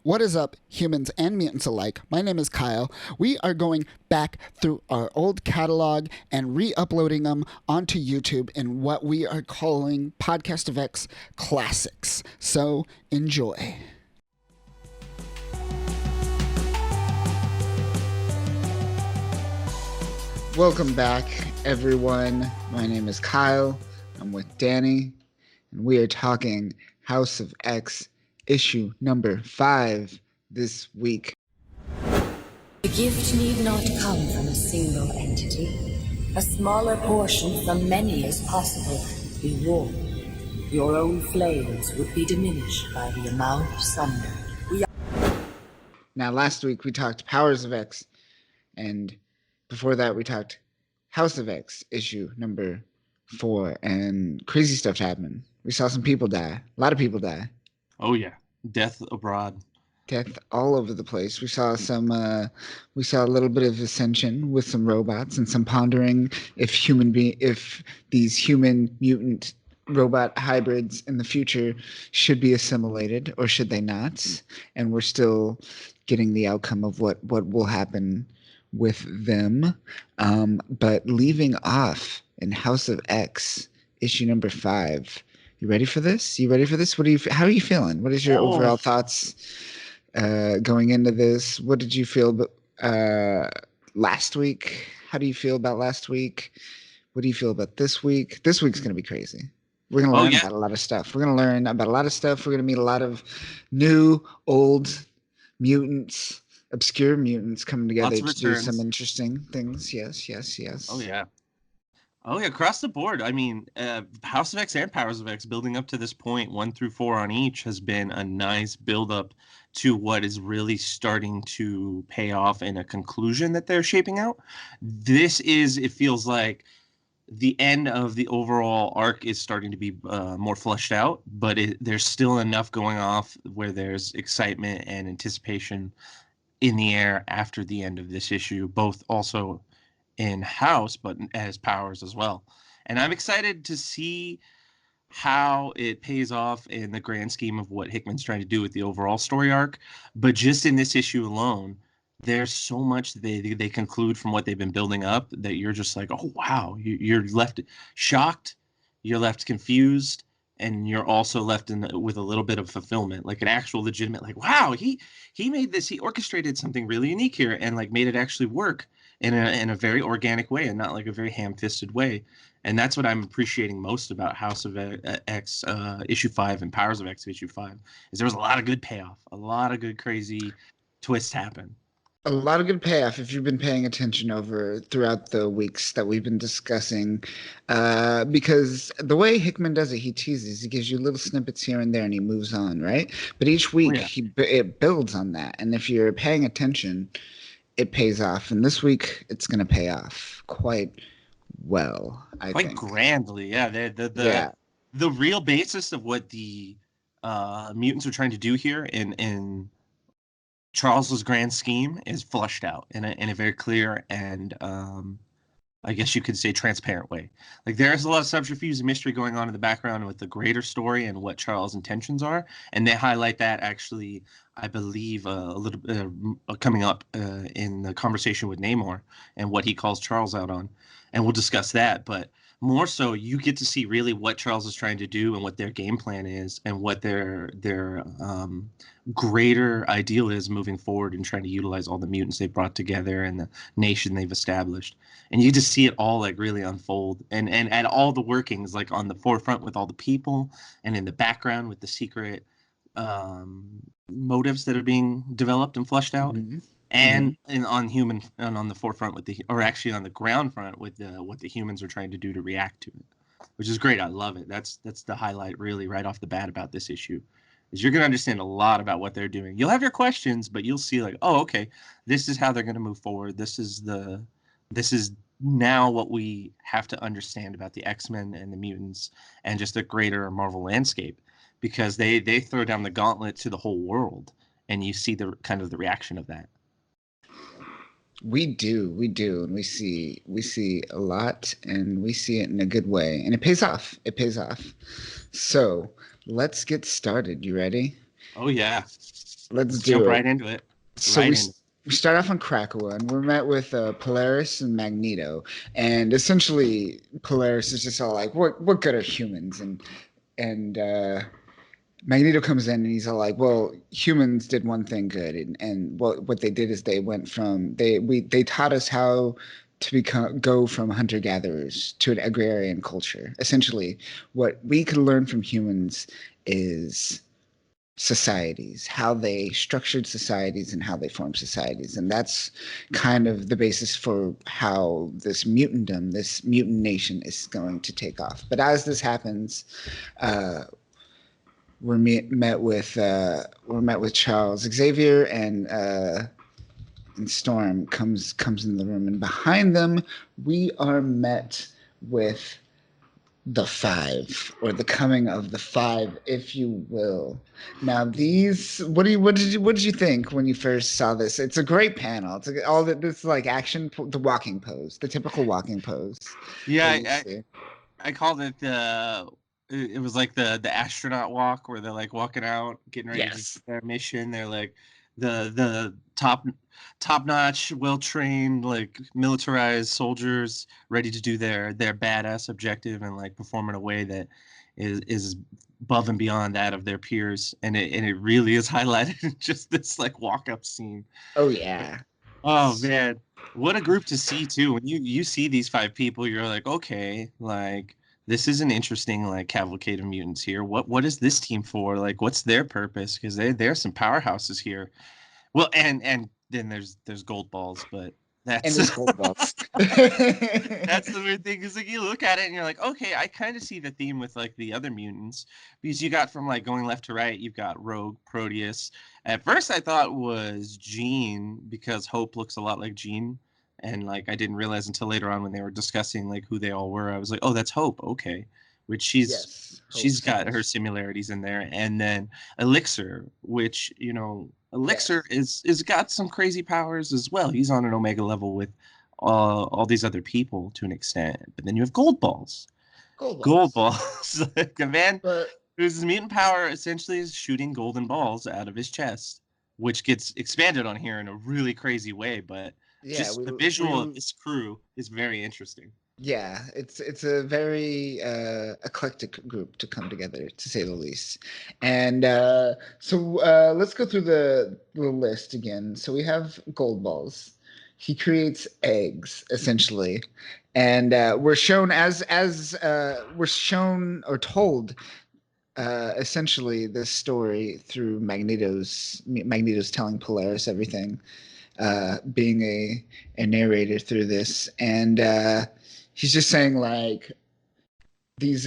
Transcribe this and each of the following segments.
What is up, humans and mutants alike? My name is Kyle. We are going back through our old catalog and re uploading them onto YouTube in what we are calling Podcast of X Classics. So enjoy. Welcome back, everyone. My name is Kyle. I'm with Danny, and we are talking House of X issue number 5 this week. The gift need not come from a single entity. A smaller portion from many as possible. Be warned, your own flames would be diminished by the amount sundered. Now, last week we talked Powers of X, and before that we talked House of X issue number 4, and crazy stuff happened. We saw some people die. A lot of people die. Oh yeah, death abroad. Death all over the place. We saw a little bit of ascension with some robots and some pondering if these human mutant robot hybrids in the future should be assimilated or should they not. And we're still getting the outcome of what will happen with them. But leaving off in House of X issue number 5. You ready for this? How are you feeling? What is your overall thoughts going into this? What did you feel last week? How do you feel about last week? What do you feel about this week? This week's going to be crazy. We're going to learn about a lot of stuff. We're going to meet a lot of new, old mutants, obscure mutants coming together to do some interesting things. Yes. Oh yeah, across the board. I mean, House of X and Powers of X building up to this point, 1 through 4 on each, has been a nice build up to what is really starting to pay off in a conclusion that they're shaping out. It feels like the end of the overall arc is starting to be more fleshed out, but there's still enough going off where there's excitement and anticipation in the air after the end of this issue, both also in House, but as Powers as well. And I'm excited to see how it pays off in the grand scheme of what Hickman's trying to do with the overall story arc. But just in this issue alone, there's so much they conclude from what they've been building up that you're just like, oh, wow. You're left shocked, you're left confused, and you're also left with a little bit of fulfillment, like an actual legitimate, like, wow, he made this, he orchestrated something really unique here and like made it actually work in a very organic way and not like a very ham-fisted way. And that's what I'm appreciating most about House of X issue 5 and Powers of X issue 5 is there was a lot of good payoff, a lot of good crazy twists happen. A lot of good payoff if you've been paying attention throughout the weeks that we've been discussing, because the way Hickman does it, he teases, he gives you little snippets here and there, and he moves on, right? But each week it builds on that, and if you're paying attention, it pays off. And this week it's going to pay off quite well, I think. Quite grandly, yeah. The real basis of what the mutants are trying to do here in Charles's grand scheme is flushed out in a very clear and I guess you could say transparent way. Like there's a lot of subterfuge and mystery going on in the background with the greater story and what Charles' intentions are, and they highlight that actually, I believe, a little bit coming up in the conversation with Namor and what he calls Charles out on, and we'll discuss that. But more so, you get to see really what Charles is trying to do and what their game plan is and what their greater ideal is moving forward and trying to utilize all the mutants they've brought together and the nation they've established. And you just see it all like really unfold and at all the workings, like on the forefront with all the people and in the background with the secret motives that are being developed and flushed out. Mm-hmm. And on the forefront on the ground front with what the humans are trying to do to react to it, which is great. I love it. That's the highlight really right off the bat about this issue, is you're going to understand a lot about what they're doing. You'll have your questions, but you'll see like, oh, okay, this is how they're going to move forward. This is now what we have to understand about the X-Men and the mutants and just a greater Marvel landscape, because they throw down the gauntlet to the whole world, and you see the kind of the reaction of that. We do, and we see a lot, and we see it in a good way, and it pays off. So let's get started. You ready? Oh yeah. Let's Let's do jump it. right into it. So Right into it. we start off on Krakoa, and we're met with Polaris and Magneto, and essentially Polaris is just all like, "What good are humans?" And Magneto comes in and he's all like, "Well, humans did one thing good, and what they did is they went from they taught us how to go from hunter gatherers to an agrarian culture. Essentially, what we could learn from humans is." Societies, how they structured societies and how they formed societies. And that's kind of the basis for how this mutant nation is going to take off. But as this happens, uh, we're met with Charles Xavier and Storm comes in the room, and behind them we are met with the Five, or the coming of the Five, if you will. Now, these, what did you think when you first saw this? It's a great panel. It's all this like action, the walking pose, the typical walking pose Yeah, that you see. I called it it was like the astronaut walk where they're like walking out, getting ready to do Yes. their mission. They're like the top notch, well trained, like militarized soldiers ready to do their badass objective and like perform in a way that is above and beyond that of their peers. And it really is highlighted in just this like walk up scene. Oh yeah. Oh man, what a group to see too. When you see these five people, you're like, okay, like this is an interesting like cavalcade of mutants here. What is this team for? Like, what's their purpose? Because they're some powerhouses here. Well, and then there's gold balls, but And that's there's gold balls. that's the weird thing is like you look at it and you're like, okay, I kind of see the theme with like the other mutants because you got from like going left to right, you've got Rogue, Proteus. At first, I thought was Jean because Hope looks a lot like Jean, and like I didn't realize until later on when they were discussing like who they all were. I was like, oh, that's Hope, okay, which Yes. she's Hopes. got her similarities in there, and then Elixir, which Elixir Yes. is got some crazy powers as well. He's on an Omega level with all these other people to an extent. But then you have Gold Balls. Gold Gold balls. Balls. Like a man But whose mutant power essentially is shooting golden balls out of his chest, which gets expanded on here in a really crazy way. But yeah, just the visual of this crew is very interesting. yeah, it's a very eclectic group to come together, to say the least. And let's go through the list again. So we have gold balls. He creates eggs essentially, and we're shown or told essentially this story through Magneto's telling Polaris everything, being a narrator through this, and he's just saying like these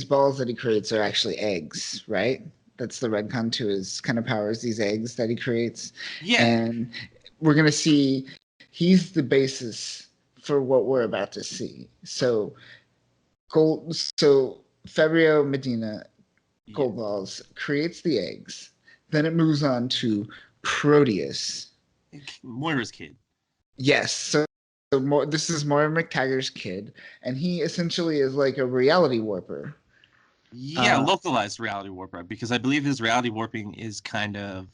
balls that he creates are actually eggs, right? That's the redcon to his kind of powers, these eggs that he creates. Yeah. And we're gonna see he's the basis for what we're about to see. So Fabio Medina Gold Balls creates the eggs. Then it moves on to Proteus. Moira's kid. Yes, so this is Moira McTaggart's kid, and he essentially is like a reality warper. Yeah, localized reality warper because I believe his reality warping is kind of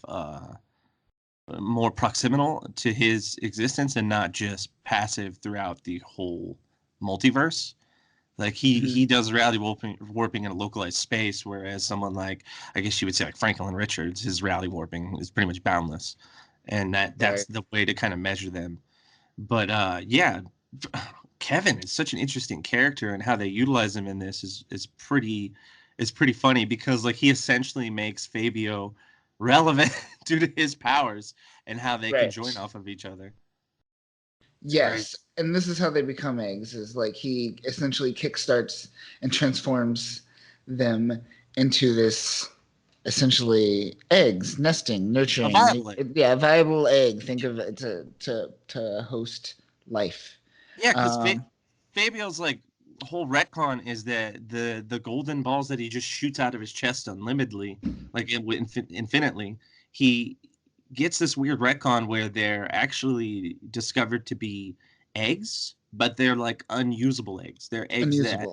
more proximal to his existence and not just passive throughout the whole multiverse. Like he does reality warping in a localized space, whereas someone like I guess you would say like Franklin Richards, his reality warping is pretty much boundless, and that's the way to kind of measure them. But yeah, Kevin is such an interesting character, and how they utilize him in this is pretty funny because like he essentially makes Fabio relevant due to his powers and how they can join off of each other. Yes, and this is how they become eggs. Is like he essentially kickstarts and transforms them into this essentially eggs, nesting, nurturing. A viable egg. Think of it to host life. Yeah, because Fabio's like whole retcon is that the golden balls that he just shoots out of his chest unlimitedly, like infinitely, he gets this weird retcon where they're actually discovered to be eggs, but they're like unusable eggs. They're eggs that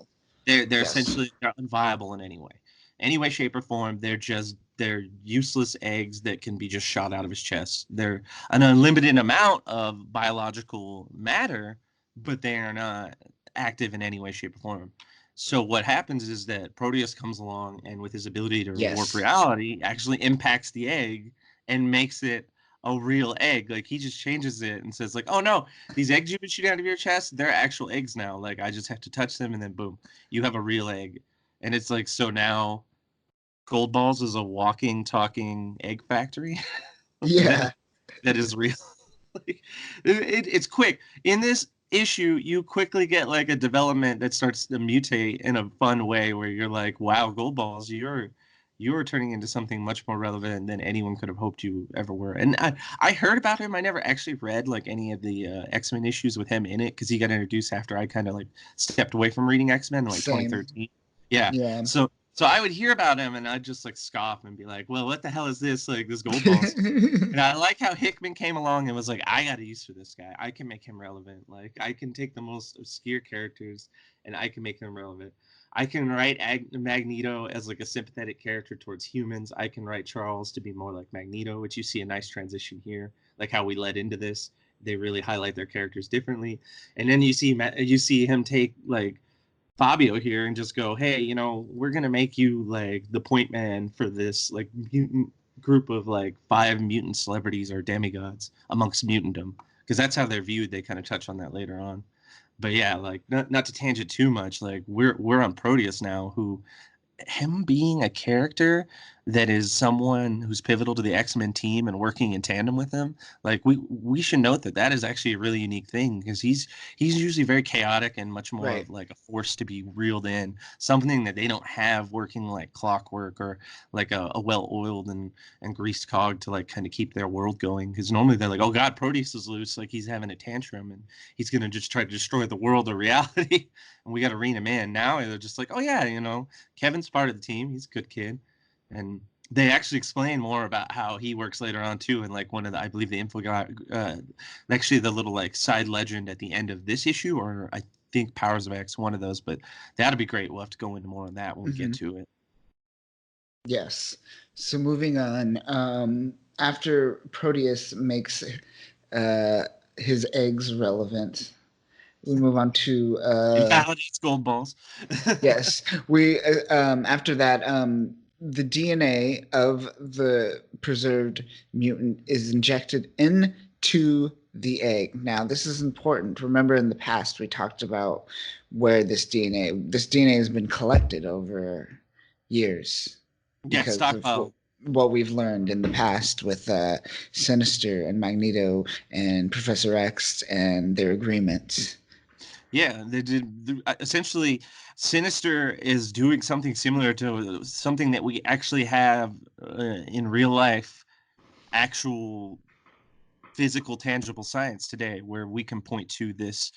they're essentially they're unviable in any way, shape, or form. They're just They're useless eggs that can be just shot out of his chest. They're an unlimited amount of biological matter, but they are not active in any way, shape, or form. So what happens is that Proteus comes along and with his ability to warp Yes. reality actually impacts the egg and makes it a real egg. Like he just changes it and says like, "Oh no, these eggs you've been shooting out of your chest, they're actual eggs now. Like I just have to touch them and then boom, you have a real egg." And it's like so now Gold Balls is a walking, talking egg factory that Yeah. that is real. Like, it's quick. In this issue, you quickly get like a development that starts to mutate in a fun way where you're like, wow, Gold Balls, you're turning into something much more relevant than anyone could have hoped you ever were. And I heard about him. I never actually read like any of the X-Men issues with him in it because he got introduced after I kind of like stepped away from reading X-Men in like Same. 2013. Yeah. Yeah. So I would hear about him and I'd just like scoff and be like, well, what the hell is this? Like this Gold Balls. And I like how Hickman came along and was like, I got a use for this guy. I can make him relevant. Like, I can take the most obscure characters and I can make them relevant. I can write Magneto as like a sympathetic character towards humans. I can write Charles to be more like Magneto, which you see a nice transition here, like how we led into this. They really highlight their characters differently. And then you see him take like Fabio here and just go, hey, we're gonna make you like the point man for this like mutant group of like 5 mutant celebrities or demigods amongst mutantdom, because that's how they're viewed. They kind of touch on that later on. But yeah, like not to tangent too much, like we're on Proteus now, who him being a character that is someone who's pivotal to the X-Men team and working in tandem with them, like we should note that is actually a really unique thing because he's usually very chaotic and much more Right. of like a force to be reeled in, something that they don't have working like clockwork or like a well-oiled and greased cog to like kind of keep their world going, because normally they're like, oh god, Proteus is loose, like he's having a tantrum and he's gonna just try to destroy the world of reality and we got to rein him in. Now they're just like, oh yeah, Kevin's part of the team. He's a good kid. And they actually explain more about how he works later on too. And like one of the, I believe the info guy, actually the little like side legend at the end of this issue, or I think Powers of X, one of those, but that'll be great. We'll have to go into more on that when we get to it. Yes. So moving on, after Proteus makes uh, his eggs relevant, we move on to Invalidates Gold Balls. yes. We after that, the DNA of the preserved mutant is injected into the egg. Now, this is important. Remember, in the past, we talked about where this DNA has been collected over years Yeah, because of stockpile. what we've learned in the past with Sinister and Magneto and Professor X and their agreements. Yeah, they did. Essentially, Sinister is doing something similar to something that we actually have in real life, actual physical, tangible science today, where we can point to this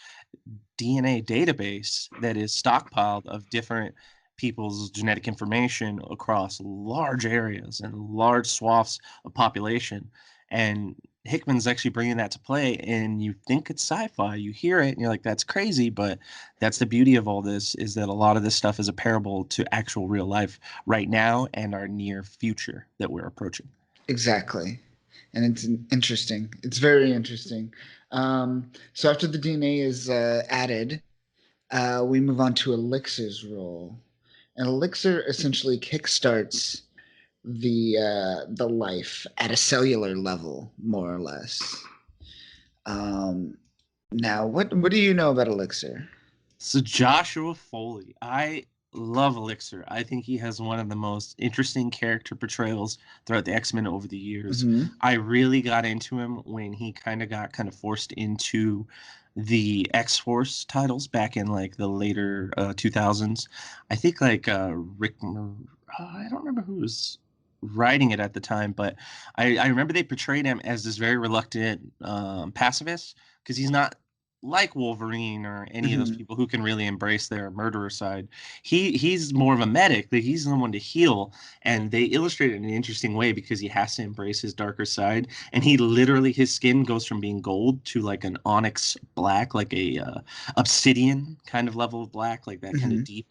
DNA database that is stockpiled of different people's genetic information across large areas and large swaths of population. And Hickman's actually bringing that to play, and you think it's sci-fi. You hear it, and you're like, "That's crazy," but that's the beauty of all this, is that a lot of this stuff is a parable to actual real life right now and our near future that we're approaching. Exactly. And it's interesting. It's very interesting. So after the DNA is added, we move on to Elixir's role. And Elixir essentially kickstarts the life at a cellular level, more or less. Um, Now, what do you know about Elixir? So Joshua Foley, I love Elixir. I think he has one of the most interesting character portrayals throughout the X-Men over the years. Mm-hmm. I really got into him when he got forced into the X-Force titles back in like the later 2000s. I think like I don't remember who was writing it at the time, but I remember they portrayed him as this very reluctant pacifist, because he's not like Wolverine or any of those Mm-hmm. people who can really embrace their murderer side. He's more of a medic. That he's the one to heal, and they illustrate it in an interesting way because he has to embrace his darker side. And he literally, his skin goes from being gold to like an onyx black, like a obsidian kind of level of black, like that kind Mm-hmm. of deep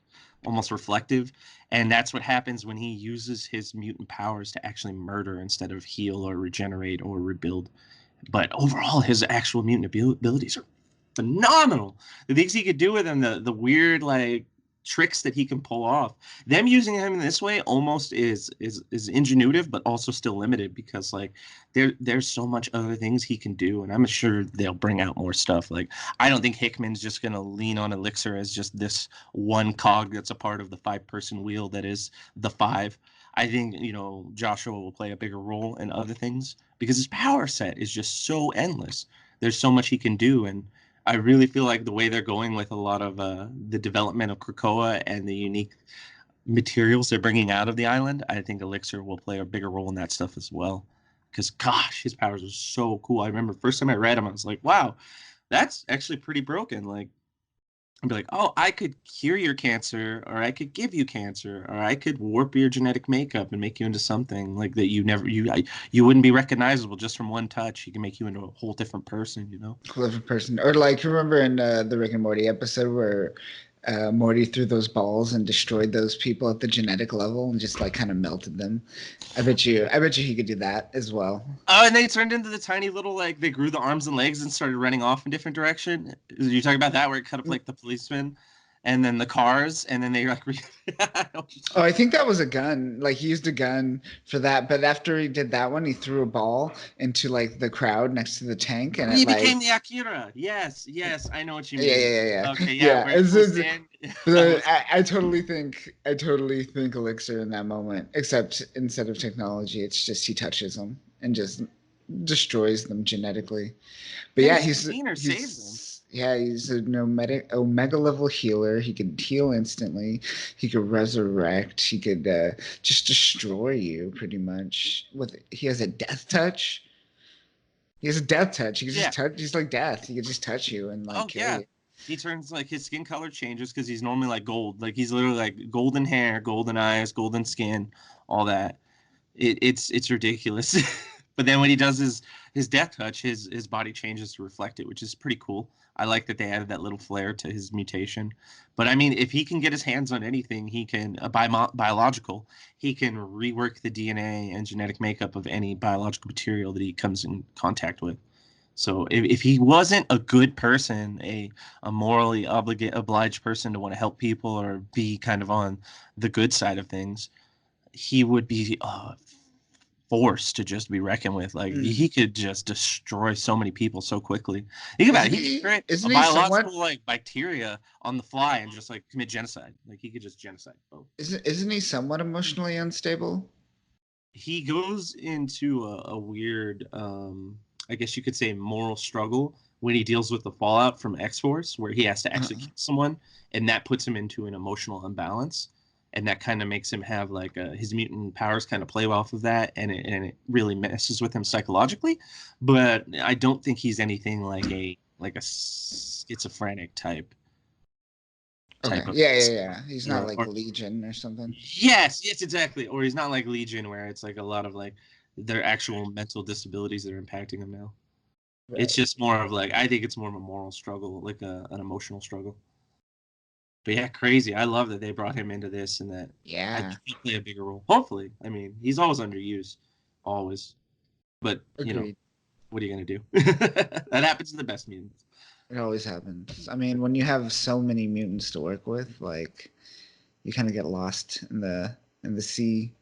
almost reflective, and that's what happens when he uses his mutant powers to actually murder instead of heal or regenerate or rebuild. But overall, his actual mutant abilities are phenomenal. The things he could do with them, the weird like tricks that he can pull off. Them using him in this way almost is ingenuitive, but also still limited because like there's so much other things he can do, and I'm sure they'll bring out more stuff. Like I don't think Hickman's just gonna lean on Elixir as just this one cog that's a part of the 5-person wheel that is the 5. I think Joshua will play a bigger role in other things because his power set is just so endless. There's so much he can do, and I really feel like the way they're going with a lot of the development of Krakoa and the unique materials they're bringing out of the island, I think Elixir will play a bigger role in that stuff as well. Because, gosh, his powers are so cool. I remember first time I read them, I was like, wow, that's actually pretty broken. Like, I'd be like, oh, I could cure your cancer, or I could give you cancer, or I could warp your genetic makeup and make you into something like that you wouldn't be recognizable just from one touch. He can make you into a whole different person. Clever person. Or like, remember in the Rick and Morty episode where Morty threw those balls and destroyed those people at the genetic level and just like kind of melted them. I bet you he could do that as well. Oh, and they turned into the tiny little, like, they grew the arms and legs and started running off in different direction. You talking about that where it cut up like the policeman and then the cars and then they like Oh, I think that was a gun. Like he used a gun for that, but after he did that one, he threw a ball into like the crowd next to the tank, and he it like became the Akira. Yes, I know what you mean. Yeah. Okay, yeah. yeah. I totally think Elixir in that moment, except instead of technology, it's just he touches them and just destroys them genetically. But yeah, he's saves them. Yeah, he's an omega level healer. He can heal instantly. He could resurrect. He could just destroy you pretty much. He has a death touch. He has a death touch. He can just touch. He's like death. He can just touch you and like kill you. He turns like his skin color changes because he's normally like gold. Like he's literally like golden hair, golden eyes, golden skin, all that. It's ridiculous. But then when he does his death touch, his body changes to reflect it, which is pretty cool. I like that they added that little flair to his mutation. But I mean, if he can get his hands on anything, he can biological. He can rework the DNA and genetic makeup of any biological material that he comes in contact with. So if he wasn't a good person, a morally obliged person to want to help people or be kind of on the good side of things, he would be forced to just be reckoned with. Like he could just destroy so many people so quickly. Think about it. He could create a biological like bacteria on the fly and just like commit genocide. Like he could just genocide both. Isn't he somewhat emotionally unstable? He goes into a weird, I guess you could say, moral struggle when he deals with the fallout from X-Force, where he has to actually kill someone, and that puts him into an emotional imbalance. And that kind of makes him have like his mutant powers kind of play off of that, and it really messes with him psychologically. But I don't think he's anything like a schizophrenic type. Okay. Yeah. He's not like Legion or something. Yes, exactly. Or he's not like Legion, where it's like a lot of like their actual mental disabilities that are impacting him now. Right. It's just more of like, I think it's more of a moral struggle, like an emotional struggle. But yeah, crazy. I love that they brought him into this and that I think he'll play a bigger role. Hopefully. I mean, he's always underused. Always. But, Agreed. What are you going to do? That happens to the best mutants. It always happens. I mean, when you have so many mutants to work with, like, you kind of get lost in the sea.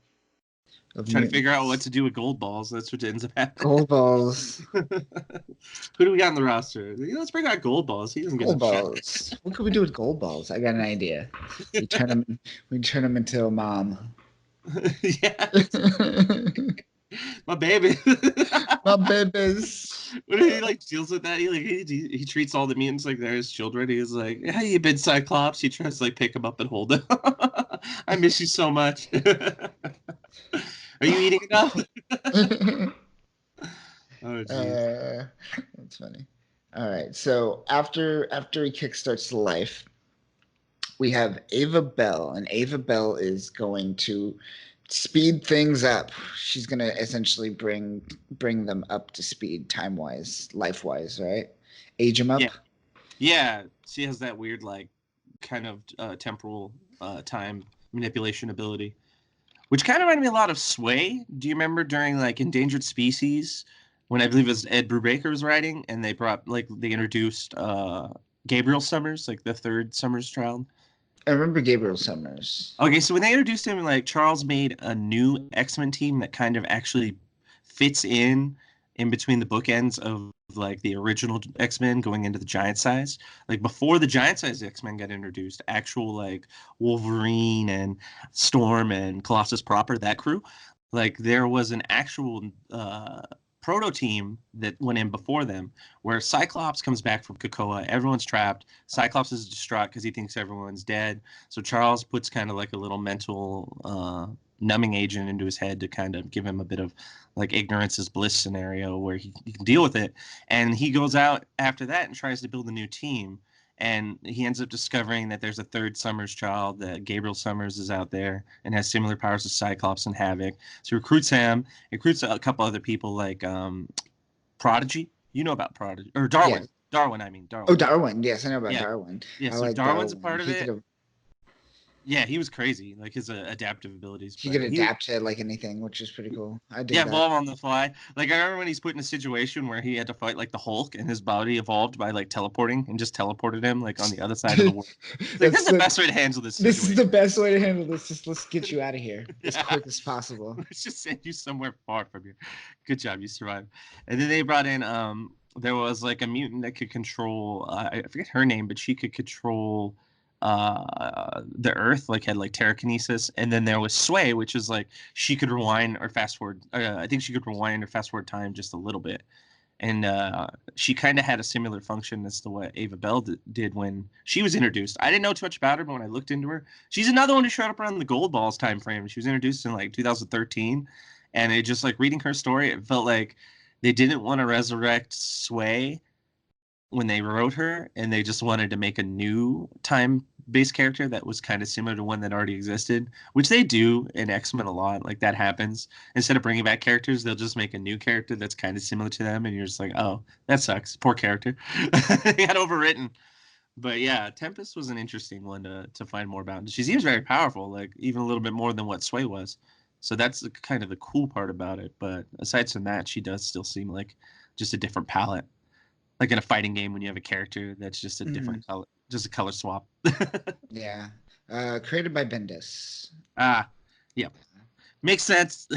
Trying to figure out what to do with gold balls. That's what ends up happening. Gold balls. Who do we got on the roster? Let's bring out gold balls. He doesn't get gold balls. What could we do with gold balls? I got an idea. We turn them into a mom. Yeah. My baby. My babies. When he like deals with that, he treats all the mutants like they're his children. He's like, "How you been, Cyclops?" He tries to like pick him up and hold him. I miss you so much. Are you eating enough? Oh, geez. That's funny. All right. So after he kickstarts the life, we have Ava Bell, and Ava Bell is going to speed things up. She's going to essentially bring them up to speed, time-wise, life-wise, right? Age them up. Yeah. She has that weird like kind of temporal time manipulation ability, which kind of reminded me a lot of Sway. Do you remember during like Endangered Species when I believe it was Ed Brubaker was writing, and they introduced Gabriel Summers, like the third Summers child? I remember Gabriel Summers. Okay, so when they introduced him, like Charles made a new X-Men team that kind of actually fits in between the bookends of like the original X-Men going into the giant size. Like before the giant size X-Men got introduced, actual like Wolverine and Storm and Colossus proper, that crew, like there was an actual proto team that went in before them, where Cyclops comes back from Krakoa, everyone's trapped. Cyclops is distraught because he thinks everyone's dead. So Charles puts kind of like a little mental numbing agent into his head to kind of give him a bit of like ignorance is bliss scenario where he can deal with it. And he goes out after that and tries to build a new team. And he ends up discovering that there's a third Summers child, that Gabriel Summers is out there and has similar powers to Cyclops and Havoc. So he recruits him, recruits a couple other people like Prodigy. You know about Prodigy. Or Darwin. Yeah. Darwin, I mean. Darwin. Oh, Darwin. Yes, I know about Yeah. Darwin. Yeah, I so like Darwin's Darwin. a part of He it. could, Yeah, he was crazy. Like his adaptive abilities. he but could adapt to like anything, which is pretty cool. I dig Yeah, that. evolve on the fly. Like I remember when he's put in a situation where he had to fight like the Hulk, and his body evolved by like teleporting, and just teleported him like on the other side of the world. Like, this is the best way to handle this situation. This is the best way to handle this. Just let's get you out of here as Yeah. quick as possible. Let's just send you somewhere far from here. Good job, you survived. And then they brought in there was like a mutant that could control I forget her name, but she could control the earth, like had like telekinesis. And then there was Sway, which is like she could rewind or fast forward. I think she could rewind or fast forward time just a little bit. And she kind of had a similar function as to what Ava Bell did when she was introduced. I didn't know too much about her, but when I looked into her, she's another one who showed up around the Gold Balls time frame. She was introduced in like 2013, and it just like reading her story, it felt like they didn't want to resurrect Sway when they wrote her, and they just wanted to make a new time-based character that was kind of similar to one that already existed, which they do in X-Men a lot. Like that happens. Instead of bringing back characters, they'll just make a new character that's kind of similar to them, and you're just like, oh, that sucks. Poor character. He got overwritten. But yeah, Tempest was an interesting one to find more about. She seems very powerful, like even a little bit more than what Sway was. So that's kind of the cool part about it. But aside from that, she does still seem like just a different palette. Like in a fighting game when you have a character that's just a different color, just a color swap. Yeah. Created by Bendis. Yep. Makes sense.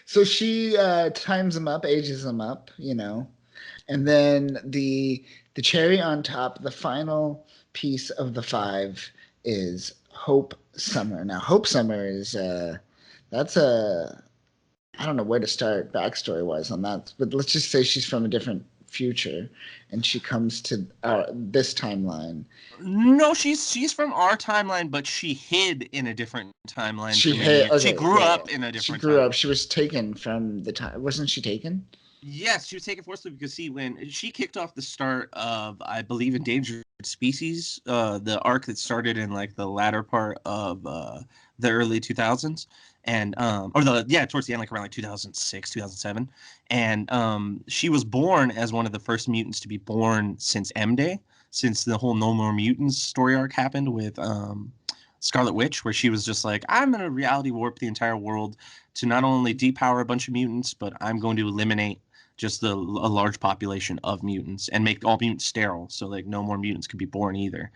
So she times them up, ages them up, you know. And then the cherry on top, the final piece of the 5 is Hope Summer. Now, Hope Summer is that's a I don't know where to start backstory wise on that, but let's just say she's from a different future, and she comes to this timeline. No, she's from our timeline, but she hid in a different timeline. She grew up in a different. She grew timeline. up. She was taken from the time. Wasn't she taken? Yes, she was taken forcibly because when she kicked off the start of, I believe, Endangered Species, the arc that started in like the latter part of the early 2000s, and towards the end, like around like 2006, 2007, and she was born as one of the first mutants to be born since M Day, since the whole No More Mutants story arc happened with Scarlet Witch, where she was just like, I'm going to reality warp the entire world to not only depower a bunch of mutants, but I'm going to eliminate just a large population of mutants and make all mutants sterile, so like no more mutants could be born either.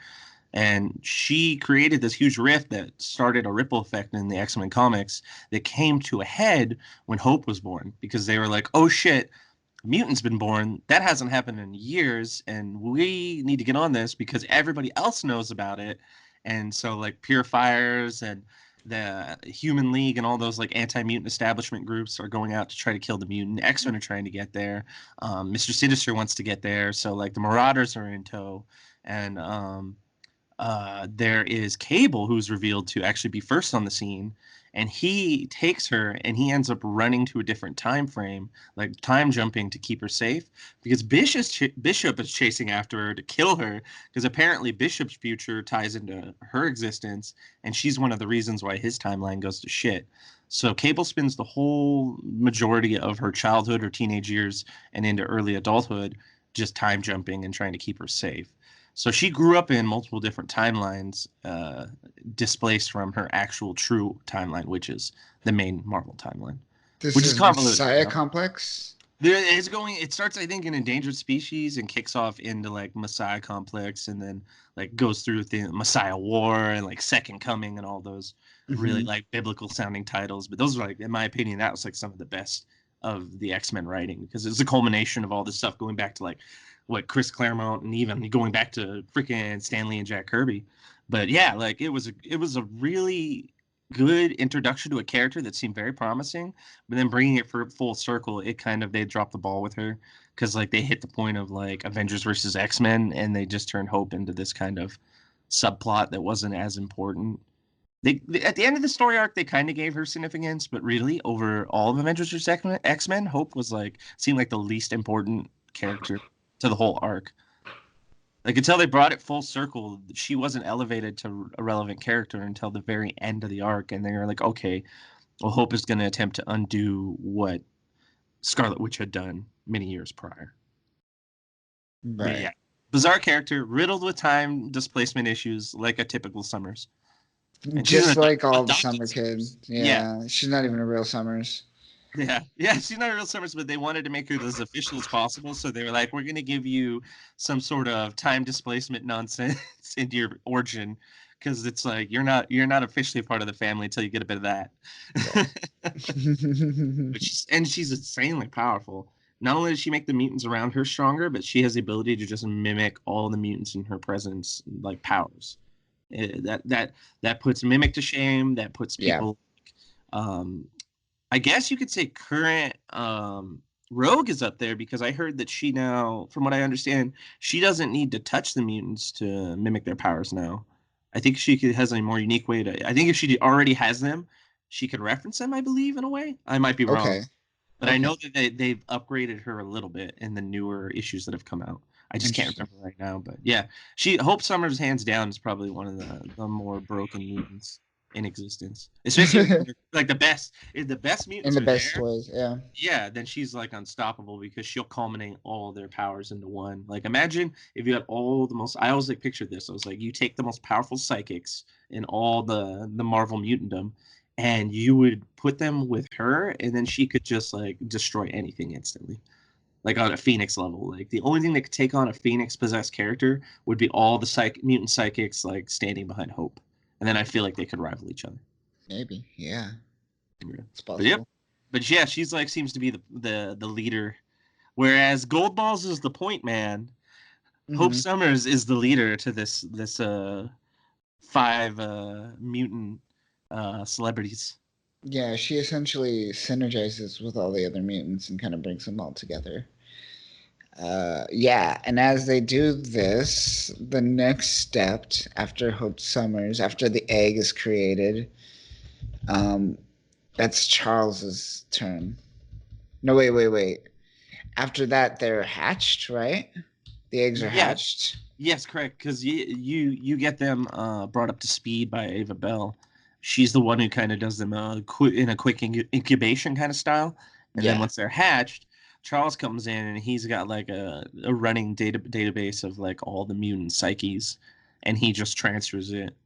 And she created this huge rift that started a ripple effect in the X-Men comics that came to a head when Hope was born, because they were like, oh shit, mutants been born. That hasn't happened in years, and we need to get on this because everybody else knows about it. And so like Purifiers and the Human League and all those like anti-mutant establishment groups are going out to try to kill the mutant. X-Men are trying to get there. Mr. Sinister wants to get there. So like the Marauders are in tow. And there is Cable, who's revealed to actually be first on the scene. And he takes her and he ends up running to a different time frame, like time jumping to keep her safe, because Bishop is chasing after her to kill her, because apparently Bishop's future ties into her existence, and she's one of the reasons why his timeline goes to shit. So Cable spends the whole majority of her childhood or teenage years and into early adulthood just time jumping and trying to keep her safe. So she grew up in multiple different timelines, displaced from her actual true timeline, which is the main Marvel timeline, This which is is convoluted. Messiah Complex. It's going. It starts, I think, in Endangered Species and kicks off into like Messiah Complex, and then like goes through the Messiah War and like Second Coming and all those really like biblical sounding titles. But those are like, in my opinion, that was like some of the best of the X-Men writing, because it's a culmination of all this stuff going back to like what Chris Claremont and even going back to freaking Stan Lee and Jack Kirby. But yeah, like it was a really good introduction to a character that seemed very promising, but then bringing it for full circle, it kind of, they dropped the ball with her, because like they hit the point of like Avengers versus X-Men, and they just turned Hope into this kind of subplot that wasn't as important. They at the end of the story arc, they kind of gave her significance, but really over all of Avengers versus X-Men, Hope was like, seemed like the least important character to the whole arc. Like until they brought it full circle, she wasn't elevated to a relevant character until the very end of the arc, and they were like, okay, well, Hope is going to attempt to undo what Scarlet Witch had done many years prior. But yeah, Right. bizarre character, riddled with time displacement issues, like a typical Summers. And she's Just an like all the adopted Summer Kid. Summers. Yeah, Yeah. She's not even a real Summers. yeah. She's not a real Summers, but they wanted to make her as official as possible. So they were like, we're going to give you some sort of time displacement nonsense into your origin, because it's like you're not officially a part of the family until you get a bit of that. And she's insanely powerful. Not only does she make the mutants around her stronger, but she has the ability to just mimic all the mutants in her presence, like powers. That puts Mimic to shame. That puts Yeah. people. Um, I guess you could say current Rogue is up there, because I heard that she now, from what I understand, she doesn't need to touch the mutants to mimic their powers now. I think has a more unique way to. I think if she already has them, she could reference them. I believe, in a way. I might be wrong, Okay. but I know Okay. that they've upgraded her a little bit in the newer issues that have come out. I just can't Interesting. remember right now, but yeah, Hope Summers, hands down, is probably one of the more broken mutants in existence. Especially like the best In mutants the are best there. ways. Yeah. Yeah, then she's like unstoppable, because she'll culminate all their powers into one. Like imagine if you had all the most. I always like pictured this. I was like, you take the most powerful psychics in all the Marvel mutantdom, and you would put them with her, and then she could just like destroy anything instantly, like on a Phoenix level. Like the only thing that could take on a Phoenix possessed character would be all the mutant psychics like standing behind Hope, and then I feel like they could rival each other. Maybe. Yeah. Yeah. It's But yep. possible. But yeah, she's like seems to be the leader, whereas Gold Balls is the point man. Hope Hmm. Summers is the leader to this five mutant celebrities. Yeah, she essentially synergizes with all the other mutants and kind of brings them all together. Yeah, and as they do this, the next step after Hope Summers, after the egg is created, um, that's Charles's turn. No, wait. After that, they're hatched, right? The eggs are Yeah, hatched. yes, correct. Because you get them brought up to speed by Ava Bell. She's the one who kind of does them in a quick incubation kind of style, and then Yeah. once they're hatched, Charles comes in and he's got like a running database of like all the mutant psyches, and he just transfers it.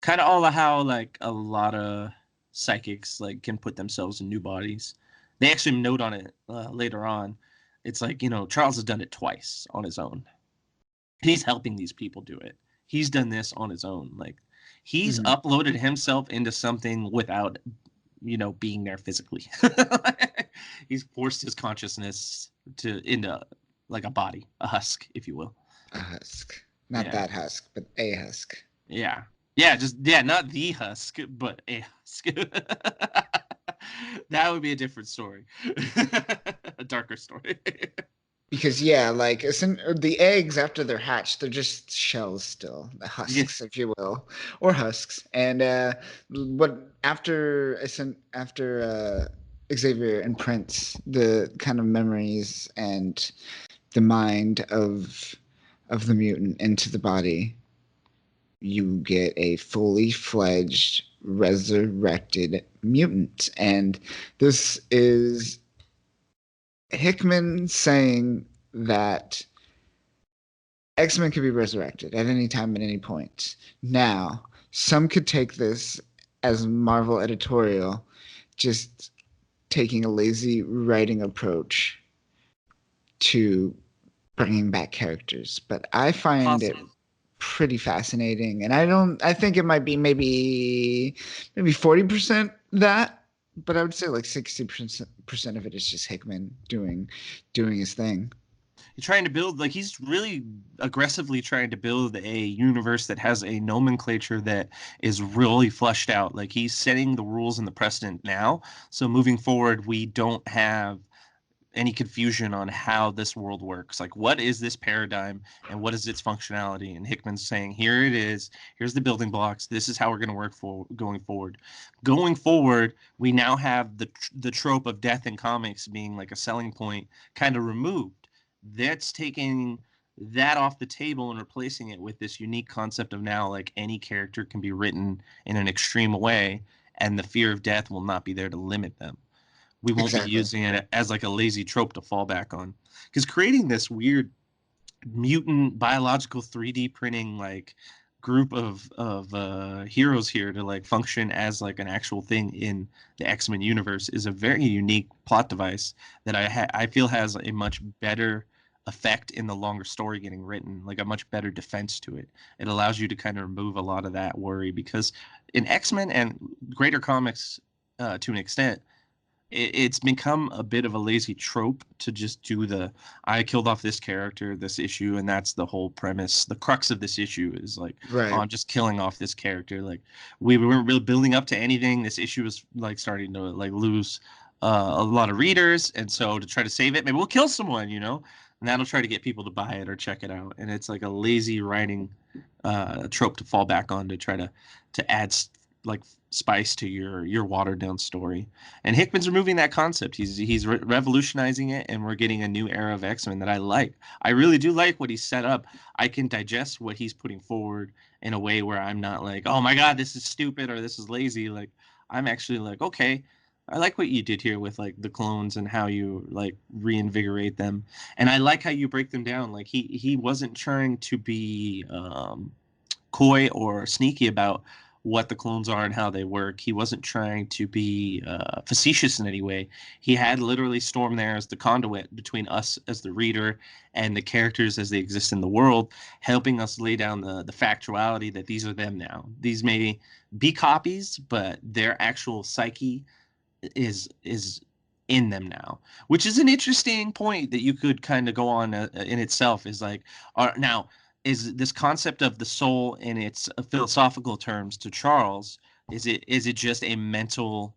Kind of all of how like a lot of psychics like can put themselves in new bodies. They actually note on it later on. It's like, Charles has done it twice on his own. He's helping these people do it. He's done this on his own. Like he's Hmm. uploaded himself into something without, being there physically. He's forced his consciousness into like a body, a husk, if you will. A husk. Not Yeah. that husk, but a husk. Yeah. Yeah, not the husk, but a husk. That would be a different story. A darker story. Because yeah, like the eggs after they're hatched, they're just shells still, the Yeah. husks, if you will, or husks. And what after Xavier imprints the kind of memories and the mind of the mutant into the body, you get a fully fledged resurrected mutant, and this is Hickman saying that X-Men could be resurrected at any time at any point. Now, some could take this as Marvel editorial, just taking a lazy writing approach to bringing back characters, but I find it Possible. pretty fascinating, and I think it might be maybe 40% that, but I would say like 60% of it is just Hickman doing his thing. He's trying to build, like, he's really aggressively trying to build a universe that has a nomenclature that is really fleshed out. Like, he's setting the rules and the precedent now. So moving forward, we don't have any confusion on how this world works. Like, what is this paradigm and what is its functionality? And Hickman's saying, here it is. Here's the building blocks. This is how we're going to work for going forward. Going forward, we now have the trope of death in comics being like a selling point kind of removed. That's taking that off the table and replacing it with this unique concept of now, like, any character can be written in an extreme way, and the fear of death will not be there to limit them. We won't be Exactly. using it as like a lazy trope to fall back on, because creating this weird mutant biological 3D printing like group of heroes here to like function as like an actual thing in the X-Men universe is a very unique plot device that I feel has a much better effect in the longer story getting written, like a much better defense to it. It allows you to kind of remove a lot of that worry, because in X-Men and greater comics, to an extent, it's become a bit of a lazy trope to just do the I killed off this character this issue, and that's the whole premise. The crux of this issue is like, oh, Right. I'm just killing off this character. Like, we weren't really building up to anything. This issue was like starting to like lose a lot of readers, and so to try to save it, maybe we'll kill someone, and that'll try to get people to buy it or check it out. And it's like a lazy writing trope to fall back on to try to add like spice to your watered down story. And Hickman's removing that concept. He's revolutionizing it, and we're getting a new era of X-Men that I like. I really do like what he's set up. I can digest what he's putting forward in a way where I'm not like, oh my god, this is stupid or this is lazy. Like, I'm actually like, okay, I like what you did here with like the clones and how you like reinvigorate them. And I like how you break them down. Like, he wasn't trying to be coy or sneaky about what the clones are and how they work. He wasn't trying to be facetious in any way. He had literally Storm there as the conduit between us as the reader and the characters as they exist in the world, helping us lay down the factuality that these are them now. These may be copies, but their actual psyche is in them now, which is an interesting point that you could kind of go on in itself. Is like, now, is this concept of the soul in its philosophical terms to Charles, is it just a mental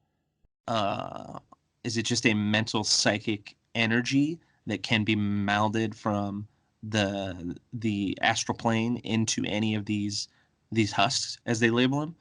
uh is it just a mental psychic energy that can be melded from the astral plane into any of these husks as they label them,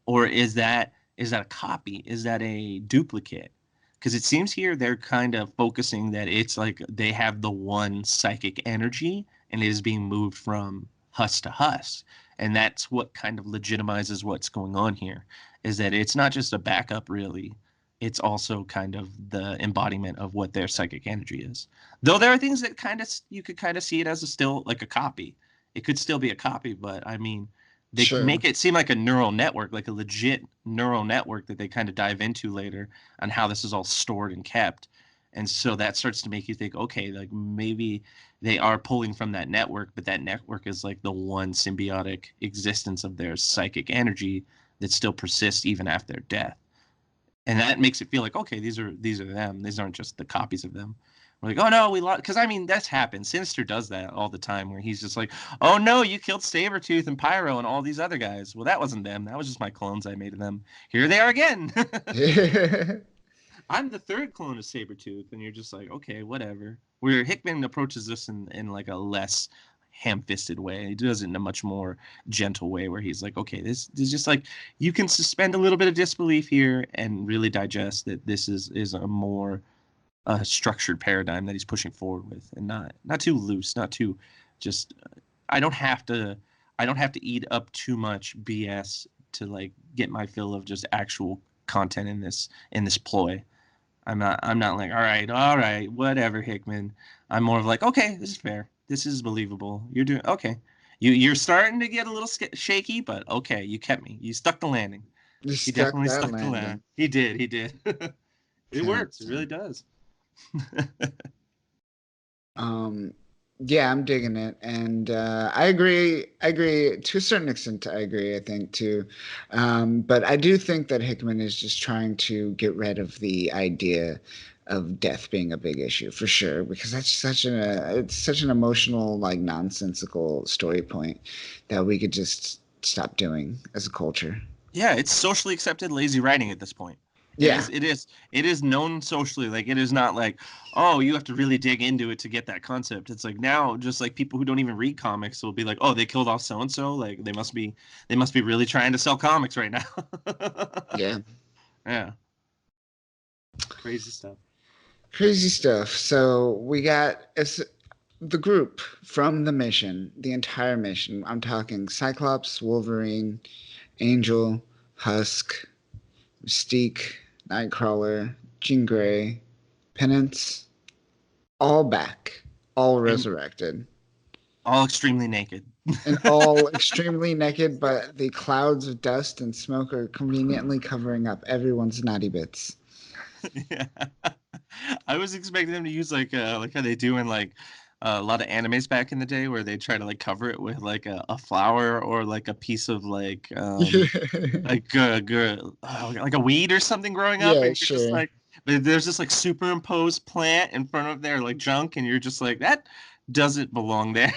or is that a copy? Is that a duplicate? Because it seems here they're kind of focusing that it's like they have the one psychic energy and it is being moved from husk to husk. And that's what kind of legitimizes what's going on here, is that it's not just a backup, really. It's also kind of the embodiment of what their psychic energy is. Though there are things that kind of you could kind of see it as a still like a copy. It could still be a copy, but I mean, they Sure. make it seem like a neural network, like a legit neural network that they kind of dive into later on how this is all stored and kept. And so that starts to make you think, okay, like maybe they are pulling from that network, but that network is like the one symbiotic existence of their psychic energy that still persists even after their death. And that makes it feel like, okay, these are them. These aren't just the copies of them. We're like, oh no, we lost, because I mean that's happened. Sinister does that all the time, where he's just like, oh no, you killed Sabretooth and Pyro and all these other guys. Well, that wasn't them. That was just my clones I made of them. Here they are again. I'm the third clone of Sabretooth, and you're just like, okay, whatever. Where Hickman approaches this in like a less ham-fisted way. He does it in a much more gentle way, where he's like, okay, this is just like, you can suspend a little bit of disbelief here and really digest that this is a more structured paradigm that he's pushing forward with, and not too loose, not too just. I don't have to. I don't have to eat up too much BS to like get my fill of just actual content in this ploy. I'm not like, all right, whatever, Hickman. I'm more of like, okay, this is fair. This is believable. You're doing okay. You're starting to get a little shaky, but okay, you kept me. You stuck the landing. You He stuck definitely that stuck the landing. landing. He did. He did. It works. It 100%. really does. Um, yeah, I'm digging it, and I agree. I agree to a certain extent. I agree. I think too, but I do think that Hickman is just trying to get rid of the idea of death being a big issue for sure, because that's such an it's such an emotional, like nonsensical story point that we could just stop doing as a culture. Yeah, it's socially accepted lazy writing at this point. It Yeah. is. It is. It is known socially. Like it is not like, oh, you have to really dig into it to get that concept. It's like now, just like people who don't even read comics will be like, oh, they killed off so and so. Like they must be really trying to sell comics right now. Yeah. Yeah, crazy stuff. Crazy stuff. So we got the group from the mission, the entire mission. I'm talking Cyclops, Wolverine, Angel, Husk, Mystique, Nightcrawler, Jean Grey, Penance, all back, all And resurrected, all extremely naked. and all extremely naked, but the clouds of dust and smoke are conveniently covering up everyone's naughty bits. Yeah. I was expecting them to use like how they do in like a lot of animes back in the day where they try to like cover it with like a flower or like a piece of like a weed or something growing up, Yeah, and you're just sure. like, but there's this like superimposed plant in front of their like junk, and you're just like, that doesn't belong there.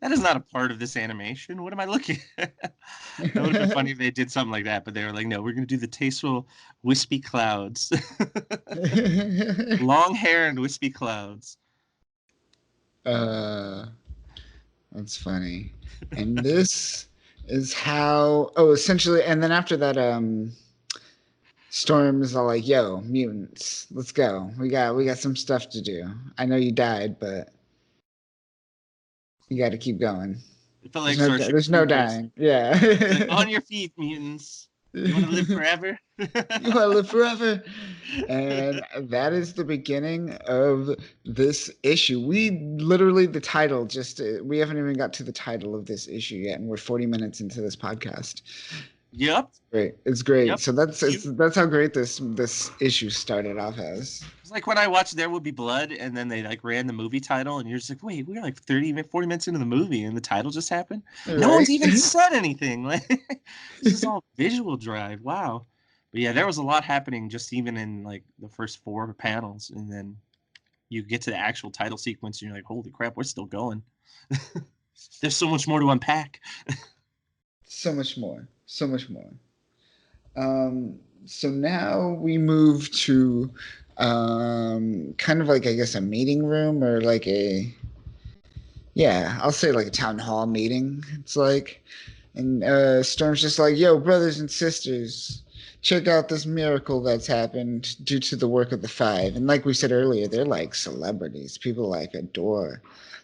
That is not a part of this animation. What am I looking at? That would have been funny if they did something like that, but they were like, no, we're gonna do the tasteful wispy clouds. Long hair and wispy clouds. uh, that's funny. And this is how, oh, essentially, and then after that, Storm is all like, "Yo, mutants, let's go. We got some stuff to do. I know you died, but you got to keep going. It felt There's like no Starship there's no Troopers. dying. Like, Yeah, on your feet, mutants. You want to live forever? you want to live forever." And that is the beginning of this issue. We literally the title just we haven't even got to the title of this issue yet, and we're 40 minutes into this podcast. Yep. Great, it's great. Yep. So You. that's how great this issue started off as. It's like when I watched There Will Be Blood, and then they like ran the movie title, and you're just like, wait, we're like 40 minutes into the movie, and the title just happened. No Right? one's even said anything. Like this is all visual drive. Wow. But yeah, there was a lot happening just even in like the first 4 panels, and then you get to the actual title sequence, and you're like, holy crap, we're still going. There's so much more to unpack. So much more. So much more. So now we move to kind of like I guess a meeting room or like a yeah, I'll say like a town hall meeting. It's like and Storm's just like, "Yo, brothers and sisters, check out this miracle that's happened due to the work of the Five." And like we said earlier, they're like celebrities. People like adore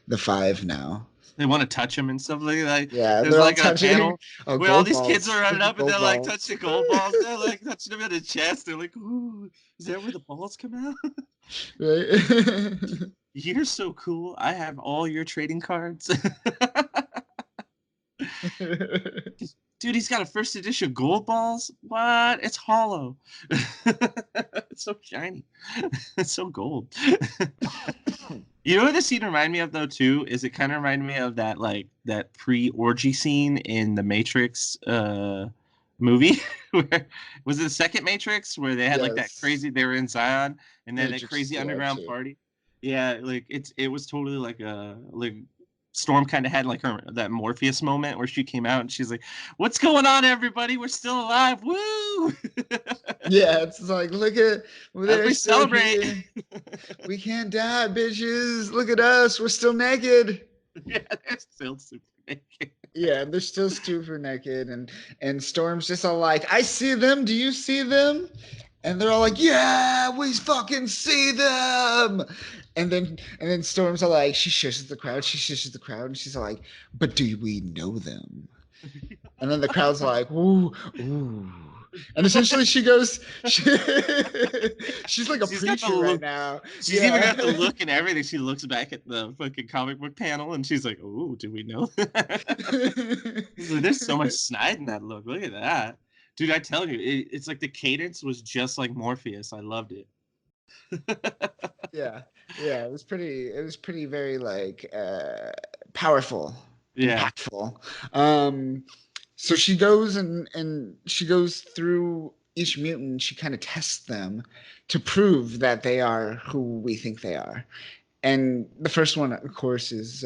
the Five now. They want to touch him and stuff like that. Yeah, There's they're all like a touching panel oh where all gold these kids balls. are running up and Gold they're like balls. touching gold balls. They're like touching them in the chest. They're like, ooh, is that where the balls come out? Right? You're so cool. I have all your trading cards. Dude, he's got a first edition gold balls. What? It's hollow. It's so shiny. It's so gold. You know what this scene reminded me of though too? Is it kind of reminded me of that like that pre-orgy scene in the Matrix movie? Where was it the second Matrix where they had like that Yes. crazy they were in Zion and then that Matrix crazy 2 underground actually. party? Yeah, like it was totally like a like Storm kind of had like her that Morpheus moment where she came out and she's like, "What's going on, everybody? We're still alive! Woo!" Yeah, it's like look at As they're we still celebrate. here. We can't die, bitches. Look at us. We're still naked. Yeah, they're still super naked. Yeah, they're still super naked and Storm's just all like, "I see them. Do you see them?" And they're all like, "Yeah, we fucking see them." And then Storm's all like, she shushes the crowd. She shushes the crowd, and she's all like, "But do we know them?" And then the crowd's like, "Ooh, ooh." And essentially she goes, she's like a She's got the preacher right look. now. She's even Yeah. got the look and everything. She looks back at the fucking comic book panel and she's like, "Oh, do we know?" There's so much snide in that look. Look at that, dude. I tell you, it's like the cadence was just like Morpheus. I loved it. Yeah. Yeah, it was pretty very like powerful, Yeah, impactful. Um so she goes and she goes through each mutant, she kind of tests them to prove that they are who we think they are. And the first one, of course, is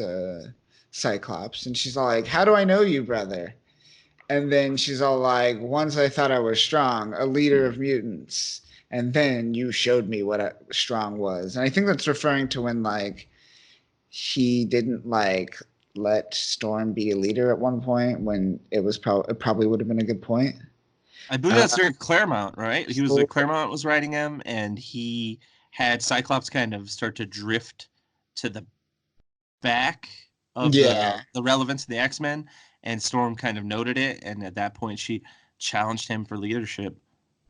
Cyclops, and she's all like, "How do I know you, brother?" And then she's all like, "Once I thought I was strong, a leader of mutants, and then you showed me what strong was." And I think that's referring to when like he didn't like let Storm be a leader at one point when it probably would have been a good point. I believe Uh, that's during Claremont, right? He was so, like Claremont was writing him, and he had Cyclops kind of start to drift to the back of yeah, the relevance of the X-Men, and Storm kind of noted it, and at that point she challenged him for leadership,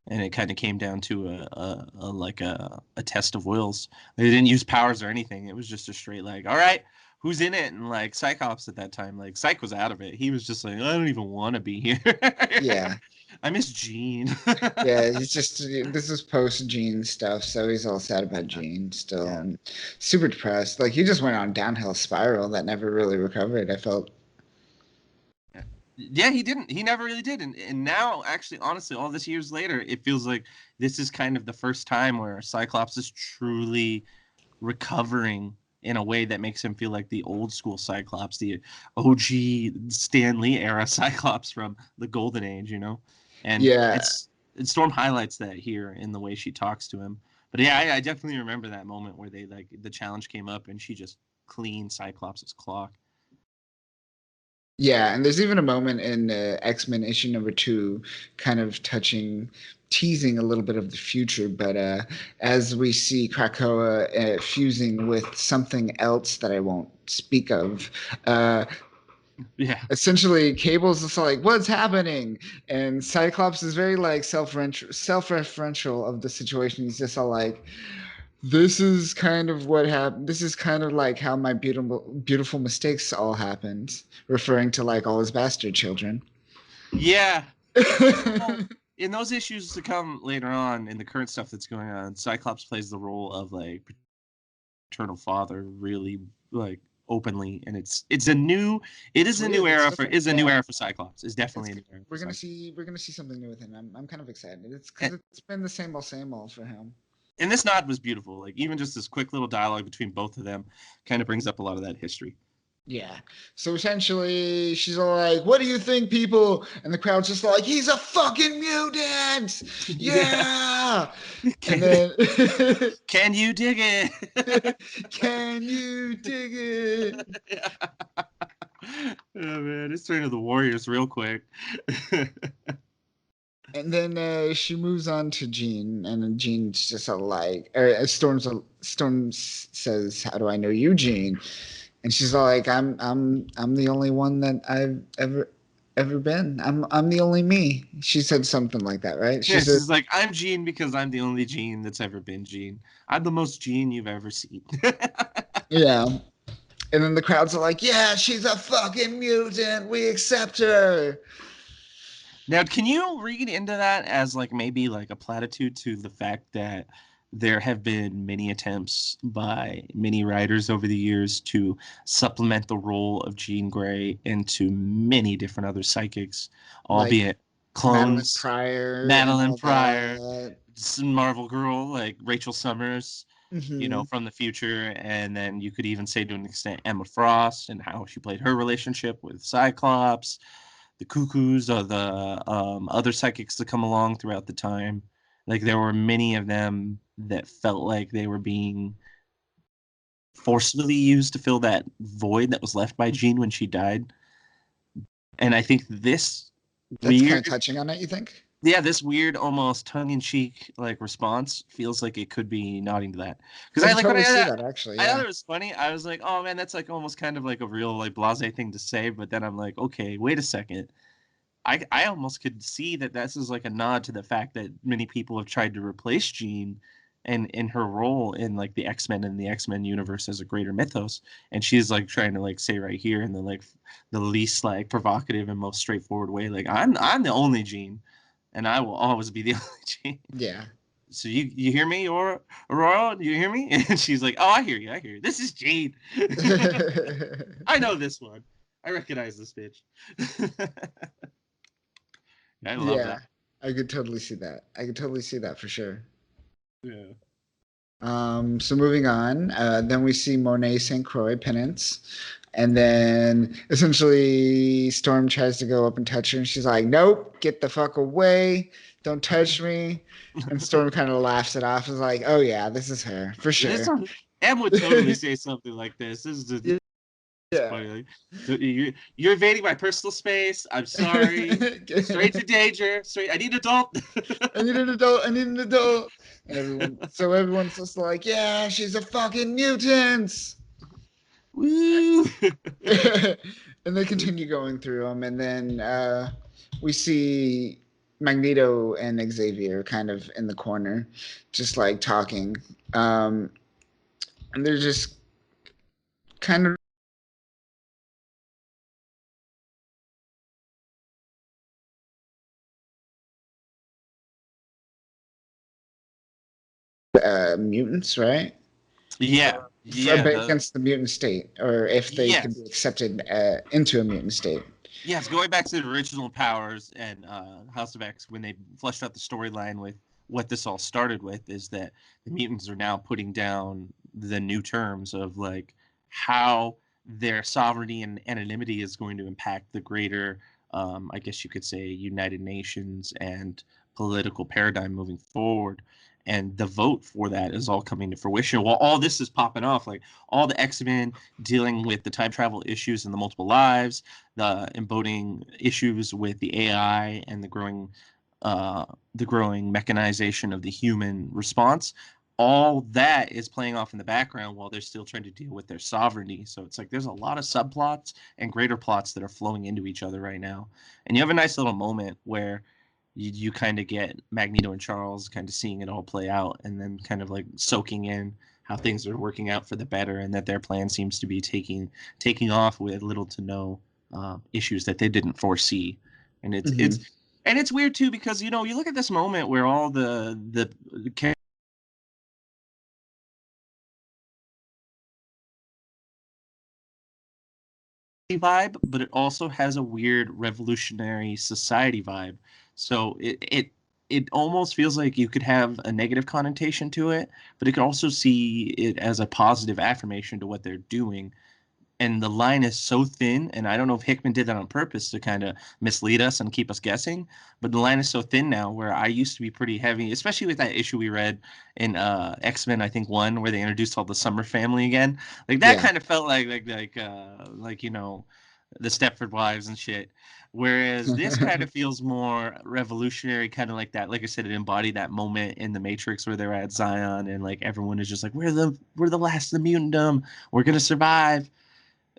and it kind of came down to a test of wills. They didn't use powers or anything. It was just a straight like, all right, who's in it? And like Cyclops at that time, like Psych was out of it. He was just like, I don't even want to be here. yeah. I miss Jean. Yeah, he's just this is post Gene stuff, so he's all sad about Gene still Yeah. and super depressed. Like he just went on a downhill spiral that never really recovered. I felt. Yeah, he didn't. He never really did. And now, actually, honestly, all this years later, it feels like this is kind of the first time where Cyclops is truly recovering in a way that makes him feel like the old school Cyclops, the OG Stan Lee era Cyclops from the Golden Age, you know? And Yeah, Storm highlights that here in the way she talks to him. But yeah, I definitely remember that moment where they like the challenge came up and she just cleaned Cyclops' clock. yeah, and there's even a moment in X-Men issue number 2, kind of teasing a little bit of the future. But as we see Krakoa fusing with something else that I won't speak of, uh, Yeah. essentially Cable's just like, what's happening? And Cyclops is very like self-referential of the situation. He's just all like, this is kind of what happened. This is kind of like how my beautiful mistakes all happened, referring to like all his bastard children. Yeah. Well, in those issues to come later on in the current stuff that's going on, Cyclops plays the role of like paternal father really like openly, and it is a new era for Cyclops. It's definitely a new era for Cyclops. We're gonna see something new with him. I'm kind of excited. It's because And, it's been the same old for him. and this nod was beautiful. Like even just this quick little dialogue between both of them kind of brings up a lot of that history. Yeah. So essentially, she's all like, "What do you think, people?" And the crowd's just like, "He's a fucking mutant!" Yeah. And then, Can you dig it? can you dig it? Yeah. Oh man, it's turning to the Warriors real quick. And then she moves on to Jean, and Jean's just a like, Storm says, "How do I know you, Jean?" And she's all like, I'm the only one that I've ever been. I'm the only me." She said something like that, right? She Yeah, said, she's like, I'm Jean because I'm the only Jean that's ever been Jean. I'm the most Jean you've ever seen. "Yeah." And then the crowds are like, "Yeah, she's a fucking mutant. We accept her." Now, can you read into that as like maybe like a platitude to the fact that there have been many attempts by many writers over the years to supplement the role of Jean Grey into many different other psychics, Like albeit Madeline clones, Pryor and Madeline all Pryor, that. some Marvel girl like Rachel Summers, Hmm. from the future, and then you could even say to an extent Emma Frost and how she played her relationship with Cyclops, the Cuckoos, or the other psychics that come along throughout the time. Like there were many of them that felt like they were being forcefully used to fill that void that was left by Jean when she died. And I think this That's kind weird, of touching on it, you think? yeah, this weird, almost tongue-in-cheek like response feels like it could be nodding to that. Because I I can like when totally see that, actually. I thought Yeah. it was funny. I was like, oh man, that's like almost kind of like a real like blasé thing to say. But then I'm like, okay, wait a second. I almost could see that this is like a nod to the fact that many people have tried to replace Jean and in her role in like the X-Men and the X-Men universe as a greater mythos, and she's like trying to like say right here in the like the least like provocative and most straightforward way, like I'm the only Jean, and I will always be the only Jean. Yeah. So you hear me, or Aurora? Do you hear me? And she's like, oh, I hear you. I hear you. This is Jean. I know this one. I recognize this bitch. I love Yeah, that. I could totally see that. I could totally see that for sure. Yeah. So moving on, then we see Monet St. Croix penance, and then essentially Storm tries to go up and touch her, and she's like, "Nope, get the fuck away! Don't touch me!" And Storm kind of laughs it off, is like, "Oh yeah, this is her for This sure." one, Em would totally say something like this. This is just Yeah. funny. Like, you're invading my personal space. I'm sorry. Straight to danger. Straight. I need adult. I need an adult. I need an adult. And everyone's just like, yeah, she's a fucking mutant. Woo. And they continue going through them, and then we see Magneto and Xavier kind of in the corner, just like talking, and they're just kind of mutants, right? Yeah. Yeah. Against the mutant state, or if they could be Yes. accepted into a mutant state. Yes. Going back to the original powers and House of X, when they fleshed out the storyline with what this all started with, is that the mutants are now putting down the new terms of like how their sovereignty and anonymity is going to impact the greater, I guess you could say, United Nations and political paradigm moving forward. And the vote for that is all coming to fruition. While all this is popping off, like all the X-Men dealing with the time travel issues and the multiple lives, the embodying issues with the AI and the growing mechanization of the human response, all that is playing off in the background while they're still trying to deal with their sovereignty. So it's like there's a lot of subplots and greater plots that are flowing into each other right now. And you have a nice little moment where you kind of get Magneto and Charles kind of seeing it all play out, and then kind of like soaking in how things are working out for the better, and that their plan seems to be taking off with little to no issues that they didn't foresee. And Mhm. it's weird too, because you look at this moment where all the vibe, but it also has a weird revolutionary society vibe. So it almost feels like you could have a negative connotation to it, but it could also see it as a positive affirmation to what they're doing. And the line is so thin, and I don't know if Hickman did that on purpose to kind of mislead us and keep us guessing, but the line is so thin now, where I used to be pretty heavy, especially with that issue we read in X-Men, I think 1, where they introduced all the Summer family again. Like that Yeah. kind of felt like the Stepford Wives and shit. Whereas this kind of feels more revolutionary, kind of like that. Like I said, it embodied that moment in the Matrix where they're at Zion, and like everyone is just like, we're the last of the mutantdom. We're gonna survive.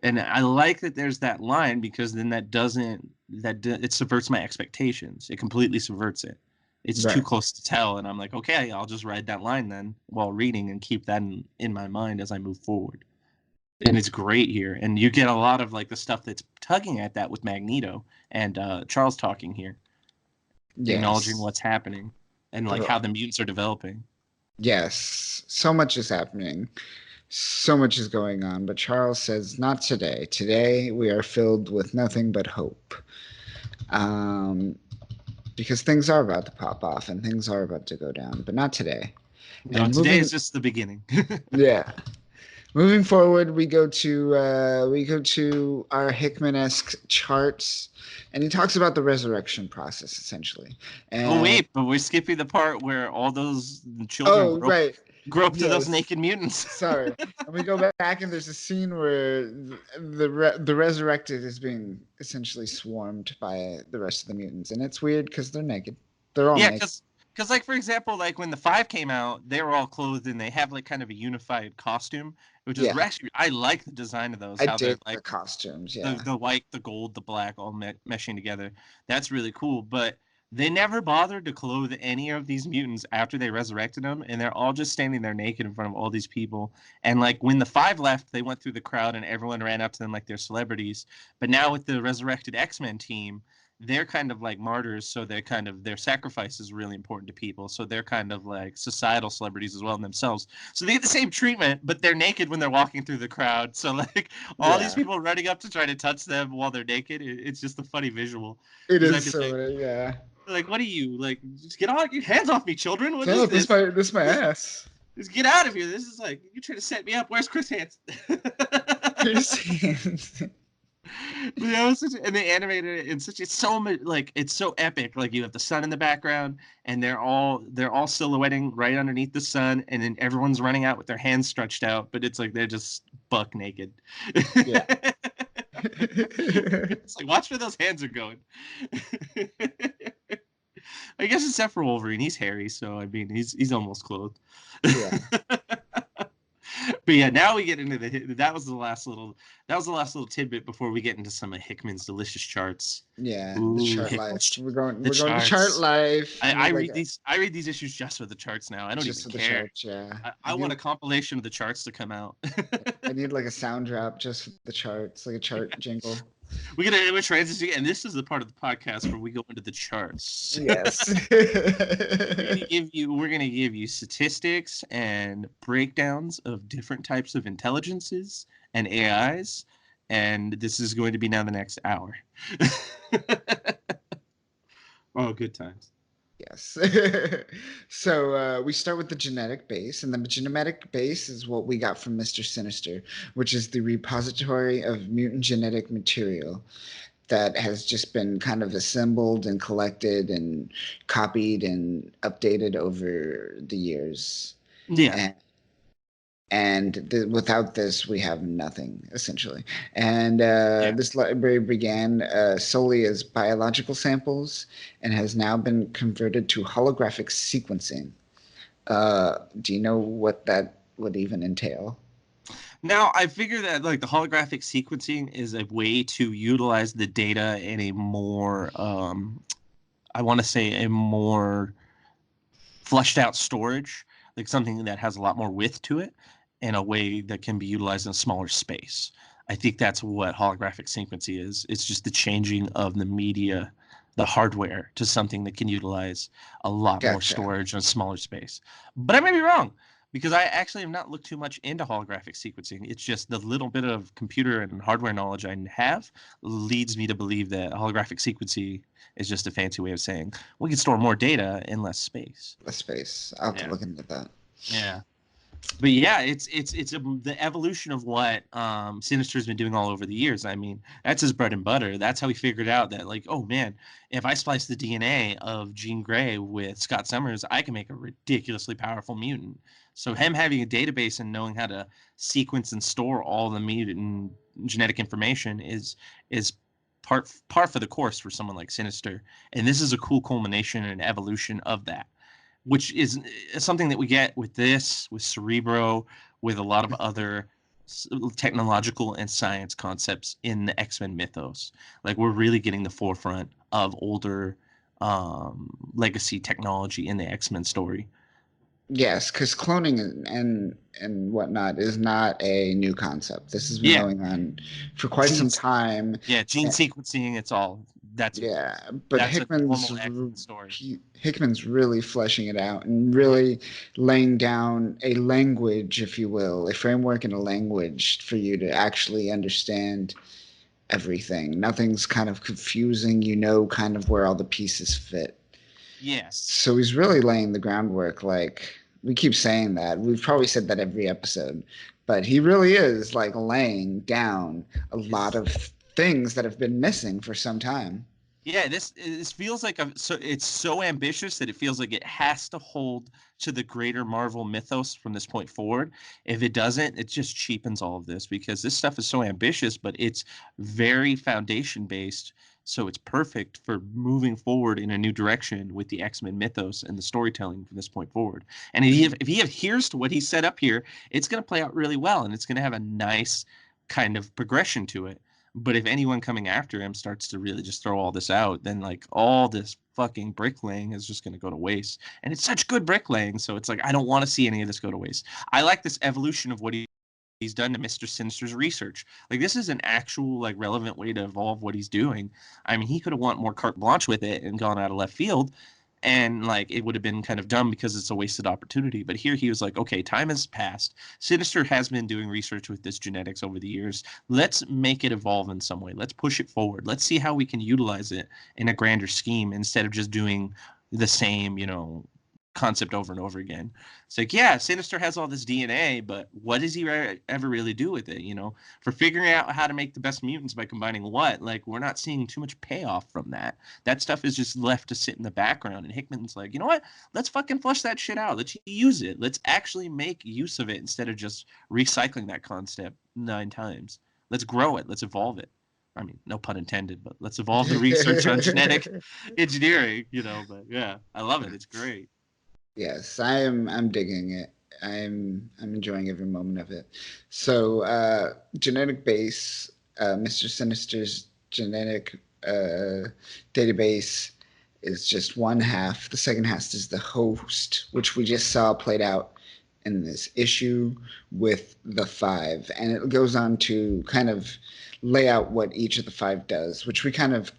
And I like that there's that line, because then it subverts my expectations. It completely subverts it. It's too Right. close to tell, and I'm like, okay, I'll just ride that line then while reading and keep that in my mind as I move forward. And it's great here, and you get a lot of like the stuff that's tugging at that with Magneto and Charles talking here, acknowledging Yes. what's happening and like how the mutants are developing. Yes. So much is happening. So much is going on. But Charles says, not today. Today we are filled with nothing but hope. Um, because things are about to pop off and things are about to go down, but not today. No, And today moving, is just the beginning. yeah, moving forward, we go to our Hickman-esque charts, and he talks about the resurrection process essentially. Oh And wait, but we're skipping the part where all those children oh, right, grow up to those yes, naked mutants. sorry. And we go back, and there's a scene where the resurrected is being essentially swarmed by the rest of the mutants, and it's weird because they're naked. They're all Yeah, naked. because Because, like, for example, like when the 5 came out, they were all clothed and they have like kind of a unified costume, which is Yeah, actually I like the design of those. I How they're dig the like costumes. the Yeah, the white, the gold, the black, all meshing together. That's really cool. But they never bothered to clothe any of these mutants after they resurrected them, and they're all just standing there naked in front of all these people. And like when the 5 left, they went through the crowd and everyone ran up to them like they're celebrities. But now with the resurrected X-Men team, they're kind of like martyrs, so they're kind of their sacrifice is really important to people. So they're kind of like societal celebrities as well in themselves. So they get the same treatment, but they're naked when they're walking through the crowd. So like all these yeah. people running up to try to touch them while they're naked, it's just a funny visual. It Because I'd is be so. Yeah. like, what are you like? Just get on your hands off me, children. What No, is this this? my ass. Just get out of here. This is like you trying to set me up. Where's Chris Hansen? Chris Hansen. And they animated it in such it's so like it's so epic. Like you have the sun in the background, and they're all silhouetting right underneath the sun, and then everyone's running out with their hands stretched out, but it's like they're just buck naked. Yeah. It's like watch where those hands are going. I guess except for Wolverine, he's hairy, so I mean he's almost clothed. Yeah. But yeah, now we get into that was the last little tidbit before we get into some of Hickman's delicious charts. Yeah. Ooh, The chart Hickman, life. We're going the to chart charts. life. I Like, read these issues just for the charts now. I don't just even for the care. charts. Yeah. I want a compilation of the charts to come out. I need like a sound drop just for the charts, like a chart jingle. We're transition, and this is the part of the podcast where we go into the charts. Yes. We're gonna give you statistics and breakdowns of different types of intelligences and AIs, and this is going to be now the next hour. Oh, good times. Yes. So we start with the genetic base, and the genetic base is what we got from Mr. Sinister, which is the repository of mutant genetic material that has just been kind of assembled and collected and copied and updated over the years. Yeah. Without this, we have nothing, essentially. And this library began solely as biological samples and has now been converted to holographic sequencing. Do you know what that would even entail? Now, I figure that like the holographic sequencing is a way to utilize the data in a more, I want to say, a more flushed out storage, like something that has a lot more width to it, in a way that can be utilized in a smaller space. I think that's what holographic sequencing is. It's just the changing of the media, the hardware, to something that can utilize a lot more storage in a smaller space. But I may be wrong, because I actually have not looked too much into holographic sequencing. It's just the little bit of computer and hardware knowledge I have leads me to believe that holographic sequencing is just a fancy way of saying we can store more data in less space. Less space. I'll have to look into that. Yeah. But yeah, it's the evolution of what Sinister's been doing all over the years. I mean, that's his bread and butter. That's how he figured out that, like, oh man, if I splice the DNA of Jean Grey with Scott Summers, I can make a ridiculously powerful mutant. So him having a database and knowing how to sequence and store all the mutant genetic information is par for the course for someone like Sinister. And this is a cool culmination and evolution of that, which is something that we get with Cerebro, with a lot of other technological and science concepts in the X-Men mythos. Like, we're really getting the forefront of older legacy technology in the X-Men story. Yes, because cloning and whatnot is not a new concept. This has been going on for quite some time. Yeah, gene sequencing, it's all but that's Hickman's really fleshing it out and really laying down a language, if you will, a framework and a language for you to actually understand everything. Nothing's kind of confusing, kind of where all the pieces fit. Yes. So he's really laying the groundwork. Like, we keep saying that. We've probably said that every episode, but he really is like laying down a lot of things that have been missing for some time. Yeah, this feels like it's so ambitious that it feels like it has to hold to the greater Marvel mythos from this point forward. If it doesn't, it just cheapens all of this, because this stuff is so ambitious, but it's very foundation based So it's perfect for moving forward in a new direction with the X-Men mythos and the storytelling from this point forward. And if he adheres to what he set up here, it's going to play out really well, and it's going to have a nice kind of progression to it. But if anyone coming after him starts to really just throw all this out, then like all this fucking bricklaying is just going to go to waste. And it's such good bricklaying, so it's like I don't want to see any of this go to waste. I like this evolution of what he's done to Mr. Sinister's research. Like this is an actual like relevant way to evolve what he's doing. I mean, he could have want more carte blanche with it and gone out of left field, and like it would have been kind of dumb because it's a wasted opportunity. But here he was like, okay, time has passed. Sinister has been doing research with this genetics over the years. Let's make it evolve in some way. Let's push it forward. Let's see how we can utilize it in a grander scheme instead of just doing the same, concept over and over again. It's like, yeah, Sinister has all this DNA, but what does he ever really do with it? For figuring out how to make the best mutants by combining what, like, we're not seeing too much payoff from that. That stuff is just left to sit in the background. And Hickman's like, you know what? Let's fucking flush that shit out. Let's use it. Let's actually make use of it instead of just recycling that concept 9 times. Let's grow it. Let's evolve it. I mean, no pun intended, but let's evolve the research on genetic engineering, but yeah, I love it. It's great. Yes, I'm digging it. I'm enjoying every moment of it. So, genetic base, Mr. Sinister's genetic database is just one half. The second half is the host, which we just saw played out in this issue with the 5, and it goes on to kind of lay out what each of the 5 does, which we kind of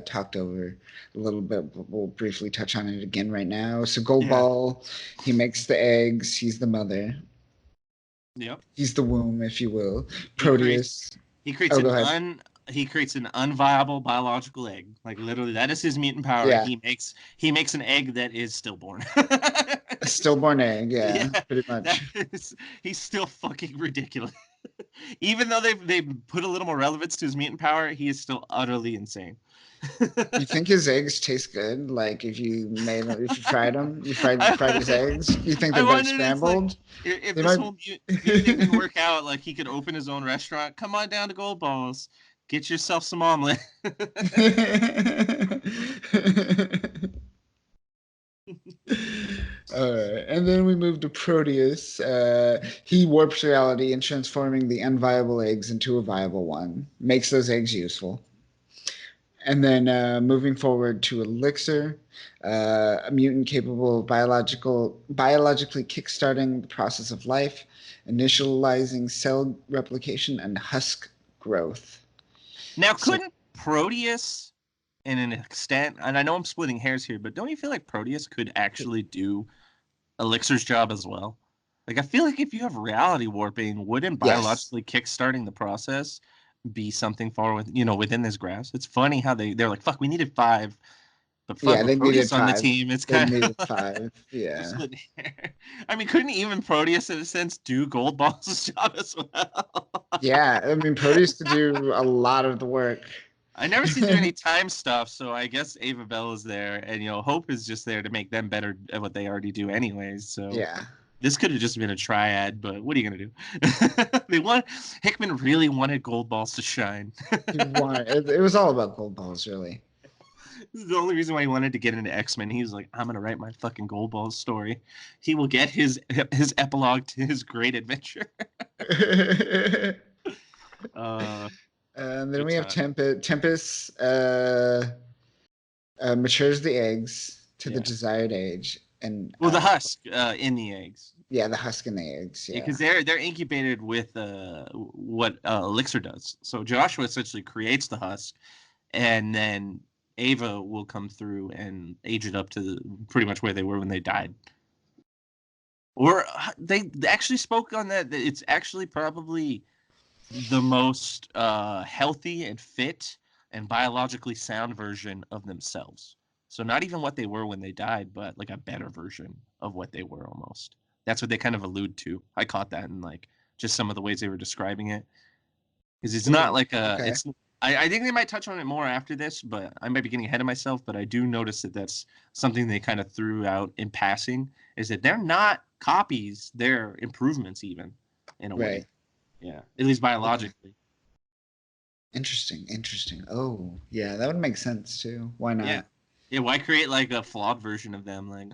talked over a little bit, but we'll briefly touch on it again right now. So Goldball, he makes the eggs. He's the mother. Yep. He's the womb, if you will. Proteus. He creates an unviable biological egg. Like literally, that is his mutant power. Yeah. He makes an egg that is stillborn. A stillborn egg, yeah, pretty much. He's still fucking ridiculous. Even though they put a little more relevance to his mutant power, he is still utterly insane. You think his eggs taste good? Like if you fried them, you fried his eggs. You think they're better scrambled? Like, if this whole mutant thing didn't work out, like he could open his own restaurant. Come on down to Gold Balls, get yourself some omelet. All right, and then we move to Proteus. He warps reality and transforming the unviable eggs into a viable one. Makes those eggs useful. And then moving forward to Elixir, a mutant capable of biologically kickstarting the process of life, initializing cell replication and husk growth. Now, couldn't Proteus, in an extent, and I know I'm splitting hairs here, but don't you feel like Proteus could actually do Elixir's job as well? Like, I feel like if you have reality warping, wouldn't biologically kickstarting the process be something far within this grasp? It's funny how they're like, fuck, we needed 5, but fuck, they Proteus on the team. It's kind of 5. Yeah. I mean, couldn't even Proteus in a sense do Goldball's job as well? Yeah, I mean, Proteus could do a lot of the work. I never seen any time stuff, so I guess Ava Bell is there, and Hope is just there to make them better at what they already do anyways. So yeah. This could have just been a triad, but what are you gonna do? Hickman really wanted Gold Balls to shine. It was all about Gold Balls, really. This is the only reason why he wanted to get into X-Men. He was like, I'm gonna write my fucking Gold Balls story. He will get his epilogue to his great adventure. And then we have Tempest. Tempest matures the eggs to the desired age. And the husk in the eggs. Yeah, the husk in the eggs. Yeah, because they're incubated with what Elixir does. So Joshua essentially creates the husk, and then Ava will come through and age it up to pretty much where they were when they died. Or they actually spoke on that. It's actually probably the most healthy and fit and biologically sound version of themselves. So not even what they were when they died, but like a better version of what they were almost. That's what they kind of allude to. I caught that in like just some of the ways they were describing it. Because it's not like it's. I think they might touch on it more after this, but I might be getting ahead of myself. But I do notice that that's something they kind of threw out in passing, is that they're not copies, they're improvements even in a way. Yeah, at least biologically. Interesting. Oh, yeah, that would make sense too. Why Yeah. not? Yeah, why create like a flawed version of them? Like,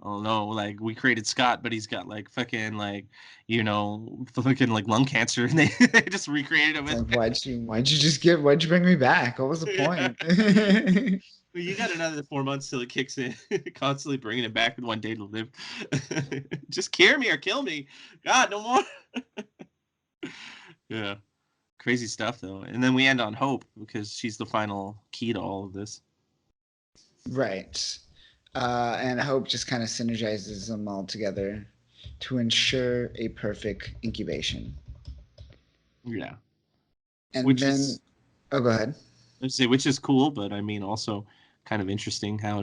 oh no, like we created Scott, but he's got like fucking like, fucking like lung cancer, and they just recreated him. It's like, why'd you bring me back? What was the Yeah. point? Well, you got another 4 months till it kicks in. Constantly bringing it back with one day to live. Just cure me or kill me. God, no more. Yeah, crazy stuff though. And then we end on Hope because she's the final key to all of this. Right. And Hope just kind of synergizes them all together to ensure a perfect incubation. Yeah, And which then, is oh, go ahead. let's say which is cool, but I mean also kind of interesting how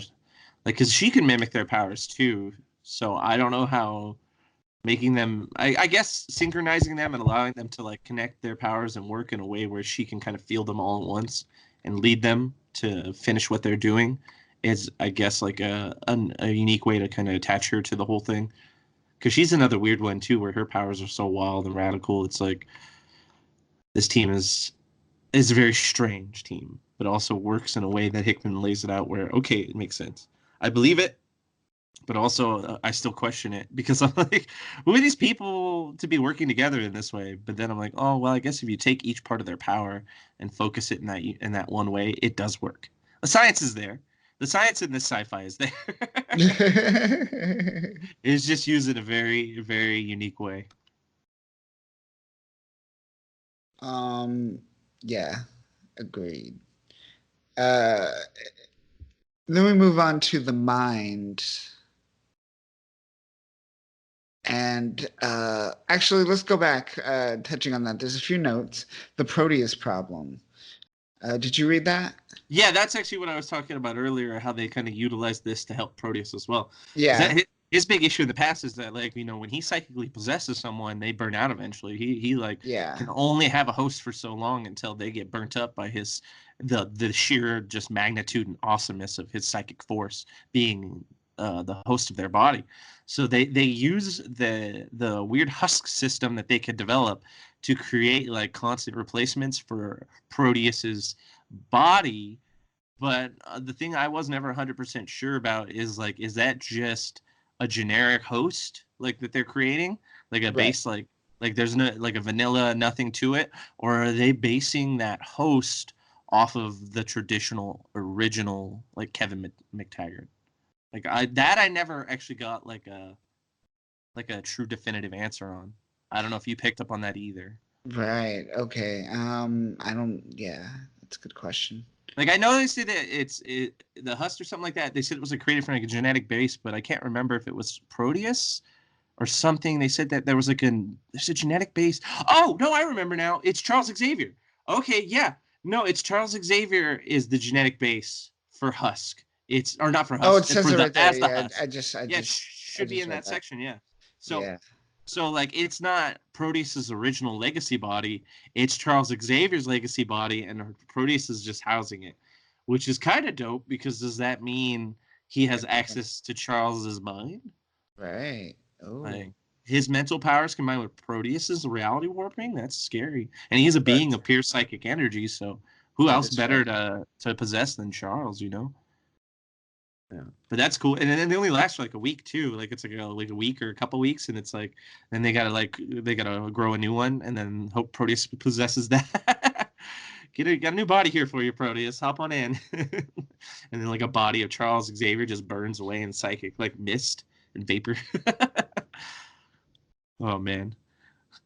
like because she can mimic their powers too. So I don't know how making them I guess synchronizing them and allowing them to like connect their powers and work in a way where she can kind of feel them all at once and lead them to finish what they're doing is I guess like a unique way to kind of attach her to the whole thing because she's another weird one too where her powers are so wild and radical. It's like this team is a very strange team but also works in a way that Hickman lays it out where okay it makes sense. I believe it, but also I still question it because I'm like, who are these people to be working together in this way? But then I'm like, oh well, I guess if you take each part of their power and focus it in that one way, it does work. The science is there. The science in this sci-fi is there. It's just used in a very very unique way. um, yeah, agreed. Uh, then we move on to the mind. And actually, let's go back, touching on that. There's a few notes. The Proteus problem. Did you read that? Yeah, that's actually what I was talking about earlier. How they kind of utilize this to help Proteus as well. Because Yeah, that his big issue in the past is that like when he psychically possesses someone, they burn out eventually. He like yeah, can only have a host for so long until they get burnt up by his the sheer just magnitude and awesomeness of his psychic force being the host of their body. So they use the weird husk system that they could develop to create like constant replacements for Proteus's body. But the thing I was never 100% sure about is like, is that just a generic host like that they're creating, like a right. base, like there's no like a vanilla nothing to it, or are they basing that host off of the traditional original like Kevin McTaggart? Like I never actually got like a true definitive answer on. I don't know if you picked up on that either. Right. Okay. I don't. Yeah, that's a good question. Like I know they said that the Hust or something like that. They said it was created from like a genetic base, but I can't remember if it was Proteus or something. They said that there's a genetic base. Oh no, I remember now. It's Charles Xavier. Okay, yeah. No, it's Charles Xavier is the genetic base for Husk. It's or not for Oh, it Husk says for it the right there. as the Yeah, Husk. Yeah, it I should be just in read that that. section. Yeah. So Yeah. so like it's not Proteus's original legacy body. It's Charles Xavier's legacy body, and Proteus is just housing it, which is kind of dope because does that mean he has access to Charles's mind? Right. Oh. Like his mental powers combined with Proteus's reality warping? That's scary. And he's a Right. being of pure psychic energy, so who That else is better right. to possess than Charles, you know? Yeah. But that's cool. And then they only last for like a week too. Like it's like a week or a couple weeks, and it's like then they gotta grow a new one, and then hope Proteus possesses that. Got a new body here for you, Proteus. Hop on in. And then like a body of Charles Xavier just burns away in psychic like mist and vapor. Oh man,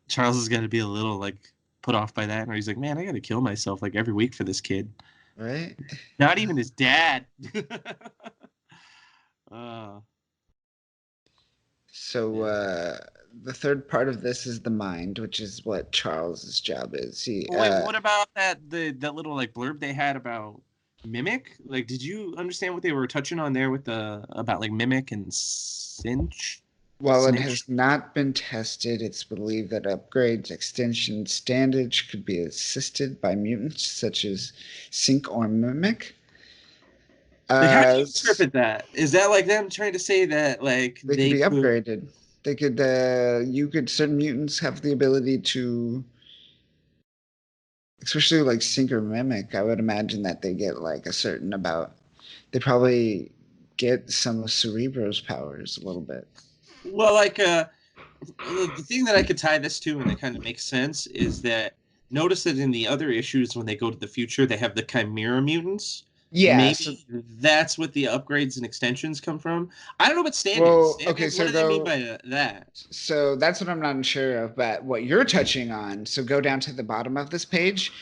Charles is gonna be a little like put off by that, or he's like, man, I gotta kill myself like every week for this kid. Right. Not even his dad. uh, So yeah. the third part of this is the mind, which is what Charles's job is. He Wait, what about that little like blurb they had about Mimic? Like, did you understand what they were touching on there with the about like Mimic and Cinch? While it Snitch? has not been tested, it's believed that upgrades, extension, standage could be assisted by mutants such as Sync or Mimic. Like, how do you S- interpret that? Is that like them trying to say that like they could they be could? upgraded. They could, certain mutants have the ability to especially like sync or mimic. I would imagine that they get like a certain about. They probably get some of Cerebro's powers a little bit. Well, the thing that I could tie this to and that kind of makes sense is that notice that in the other issues when they go to the future, they have the Chimera mutants. Yeah. So, Maybe that's what the upgrades and extensions come from. I don't know what stand-ins. well, okay. Stand-ins, what So do they mean go. by that? So that's what I'm not sure of, but what you're touching on. So go down to the bottom of this page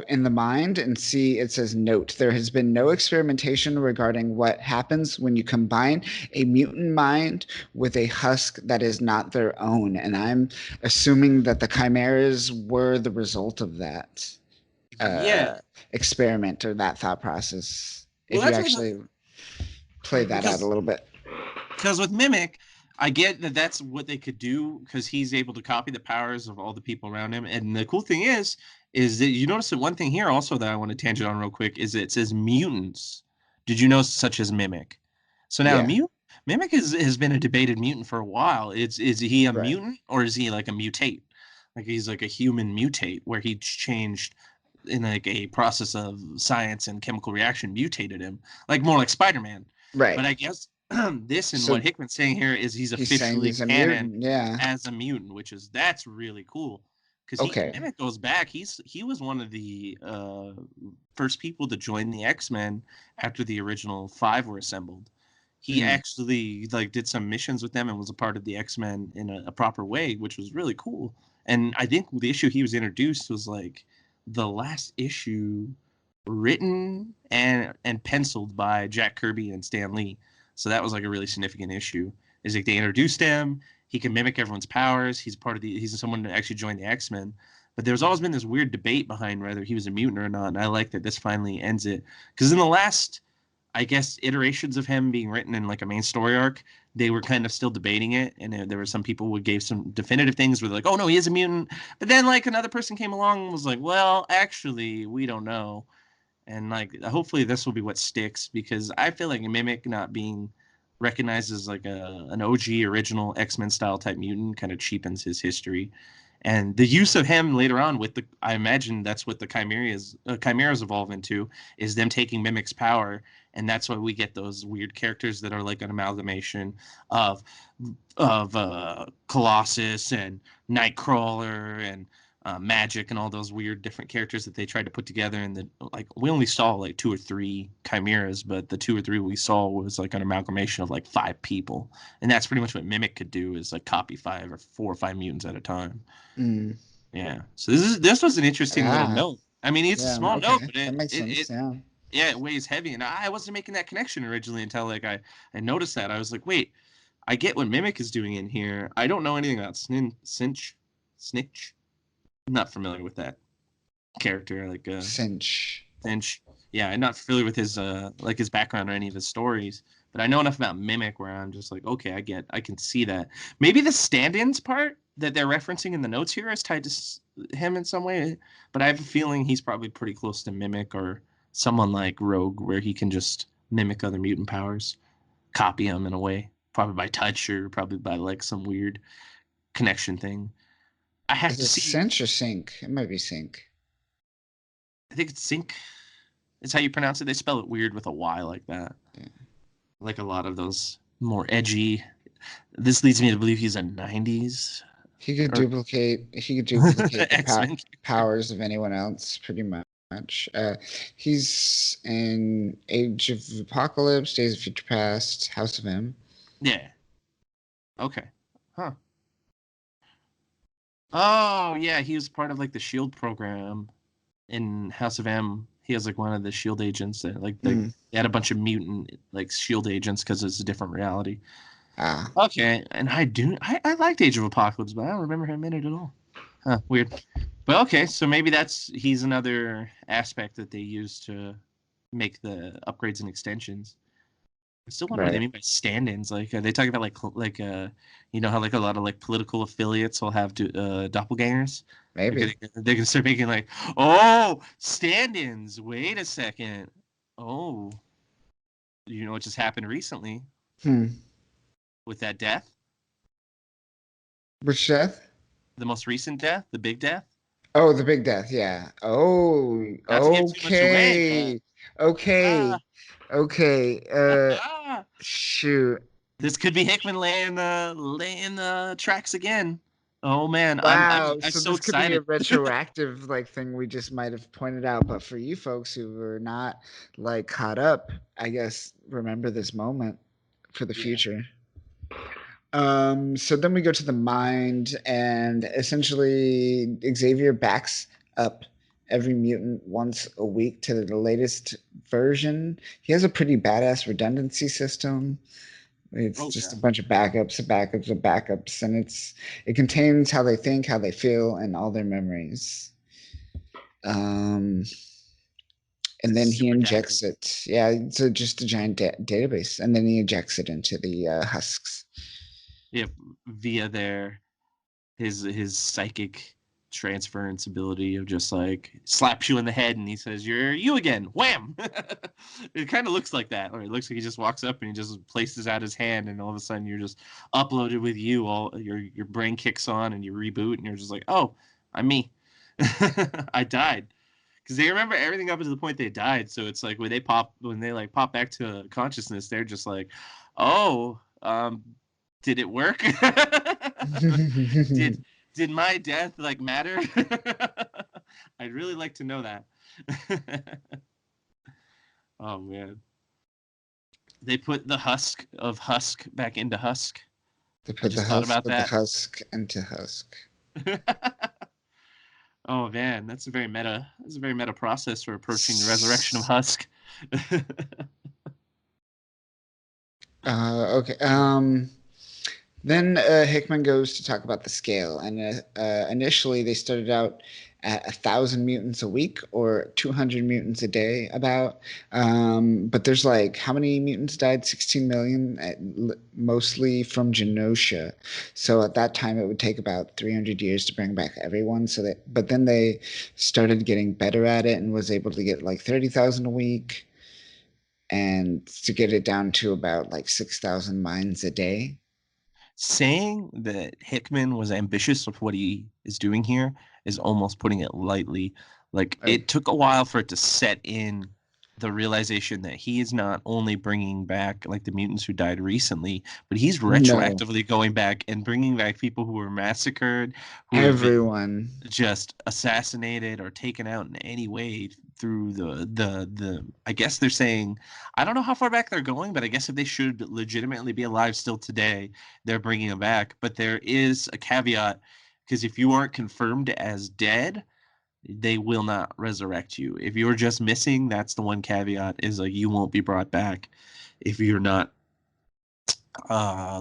in the mind and see it says note. There has been no experimentation regarding what happens when you combine a mutant mind with a husk that is not their own. And I'm assuming that the chimeras were the result of that Yeah. experiment or that thought process. Well, If you that's what actually play that out a because little bit. with Mimic, I get that that's what they could do because he's able to copy the powers of all the people around him. And the cool thing is that you notice that one thing here also that I want to tangent on real quick is it says mutants. Did you know such as Mimic? So now Yeah. Mimic has been a debated mutant for a while. Is he a Right. mutant or is he like a mutate? Like he's like a human mutate where he changed in like a process of science and chemical reaction mutated him, like more like Spider-Man. Right. But I guess this and So what Hickman's saying here is he's he's saying officially he's a canon mutant. Yeah. as a mutant, which is that's really cool because he Okay. Mimic goes back. He was one of the first people to join the X-Men after the original five were assembled. He Mhm. actually like did some missions with them and was a part of the X-Men in a proper way, which was really cool. And I think the issue he was introduced was like the last issue written and penciled by Jack Kirby and Stan Lee. So that was like a really significant issue. Is like they introduced him, he can mimic everyone's powers, he's someone to actually join the X-Men. But there's always been this weird debate behind whether he was a mutant or not, and I like that this finally ends it. Because in the last I guess iterations of him being written in like a main story arc, they were kind of still debating it, and there were some people who gave some definitive things where they're like, "Oh no, he is a mutant," but then like another person came along and was like, "Well, actually, we don't know." And like, hopefully, this will be what sticks because I feel like Mimic not being recognized as like an OG original X-Men style type mutant kind of cheapens his history. And the use of him later on with the, I imagine that's what the chimeras evolve into, is them taking Mimic's power, and that's why we get those weird characters that are like an amalgamation of Colossus and Nightcrawler and Magic and all those weird different characters that they tried to put together. And the like, we only saw like two or three chimeras, but the two or three we saw was like an amalgamation of like five people, and that's pretty much what Mimic could do is like copy five or four or five mutants at a time. Mm. Yeah. So this was an interesting little Ah. note. I mean, it's a Yeah. small note, Okay. but That makes sense. it Yeah. yeah, it weighs heavy. And I wasn't making that connection originally until like I noticed that. I was like, wait, I get what Mimic is doing in here. I don't know anything about Snitch. I'm not familiar with that character. Like Cinch. Finch. Yeah, I'm not familiar with his like his background or any of his stories, but I know enough about Mimic where I'm just like, okay, I can see that. Maybe the stand-ins part that they're referencing in the notes here is tied to him in some way, but I have a feeling he's probably pretty close to Mimic or someone like Rogue, where he can just mimic other mutant powers, copy them in a way, probably by touch or probably by like some weird connection thing. I have Is to it see. cinch or sink? It might be sink. I think it's Sync. Is how you pronounce it. They spell it weird with a Y like that. Yeah. Like a lot of those more edgy. This leads me to believe he's a '90s He could or duplicate. He could duplicate the X-Men. powers of anyone else, pretty much. He's in Age of Apocalypse, Days of Future Past, House of M. Yeah. Okay. Huh. Oh yeah, he was part of like the Shield program in House of M. He has like one of the Shield agents that like Mm. they had a bunch of mutant like Shield agents because it's a different reality. Ah, Okay, and I liked Age of Apocalypse, but I don't remember him in it at all. Huh, weird. But okay, so maybe he's another aspect that they use to make the upgrades and extensions. I still wonder what they right. mean by stand-ins. Like they talk about you know how like a lot of like political affiliates will have doppelgangers. Maybe. They're gonna start making like, oh, stand-ins. Wait a second. Oh, you know what just happened recently Hmm. with that death? Which death? The most recent death, the big death. Oh, the big death. Yeah. Oh, Not to give too much away, but okay, ah, okay. Shoot. this could be Hickman laying the tracks again. Oh man, Wow. I'm So so this could be a excited. retroactive like thing we just might have pointed out, but for you folks who were not like caught up, I guess remember this moment for the Yeah. future. So then we go to the mind, and essentially Xavier backs up every mutant once a week to the latest version. He has a pretty badass redundancy system. It's Oh just yeah. a bunch of backups, of backups, of backups, and it contains how they think, how they feel, and all their memories. Um, and then he Super injects database. it. Yeah, it's just a giant database, and then he injects it into the husks. Yep, via his psychic transference ability of just like slaps you in the head and he says you're you again, wham. It kind of looks like that, or it looks like he just walks up and he just places out his hand and all of a sudden you're just uploaded with you, all your brain kicks on and you reboot and you're just like, oh, I'm me. I died because they remember everything up to the point they died, so it's like when they like pop back to consciousness, they're just like, oh, did it work? did did my death like matter? I'd really like to know that. Oh man, they put the husk of Husk back into Husk. They I put the just thought husk about of the that. husk into husk. Oh man, that's a very meta. That's a very meta process for approaching the resurrection of Husk. Okay. Then Hickman goes to talk about the scale, and initially they started out at 1,000 mutants a week or 200 mutants a day, about. But there's like how many mutants died? 16 million, mostly from Genosha. So at that time, it would take about 300 years to bring back everyone. But then they started getting better at it and was able to get like 30,000 a week, and to get it down to about like 6,000 minds a day. Saying that Hickman was ambitious with what he is doing here is almost putting it lightly. Like Uh, it took a while for it to set in the realization that he is not only bringing back like the mutants who died recently, but he's no, retroactively going back and bringing back people who were massacred, who have been everyone. just assassinated or taken out in any way through the I guess they're saying, I don't know how far back they're going, but I guess if they should legitimately be alive still today, they're bringing them back. But there is a caveat, because if you aren't confirmed as dead, they will not resurrect you. If you're just missing, that's the one caveat, is like you won't be brought back if you're not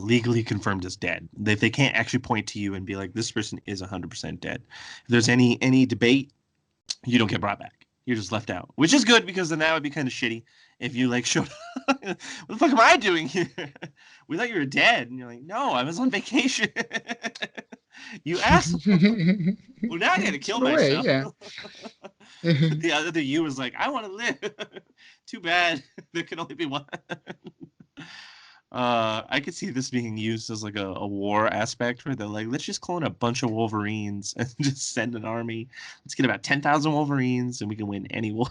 legally confirmed as dead. If they can't actually point to you and be like, this person is 100% dead. If there's any debate, you don't get brought back. You're just left out, which is good, because then that would be kind of shitty if you like showed what the fuck am I doing here? We thought you were dead. And you're like, no, I was on vacation. You asshole. Well, now I gotta kill In a way, myself. yeah. The other you was like, I want to live. Too bad. There can only be one. I could see this being used as like a war aspect where they're like, let's just clone a bunch of Wolverines and just send an army. Let's get about 10,000 Wolverines and we can win any war.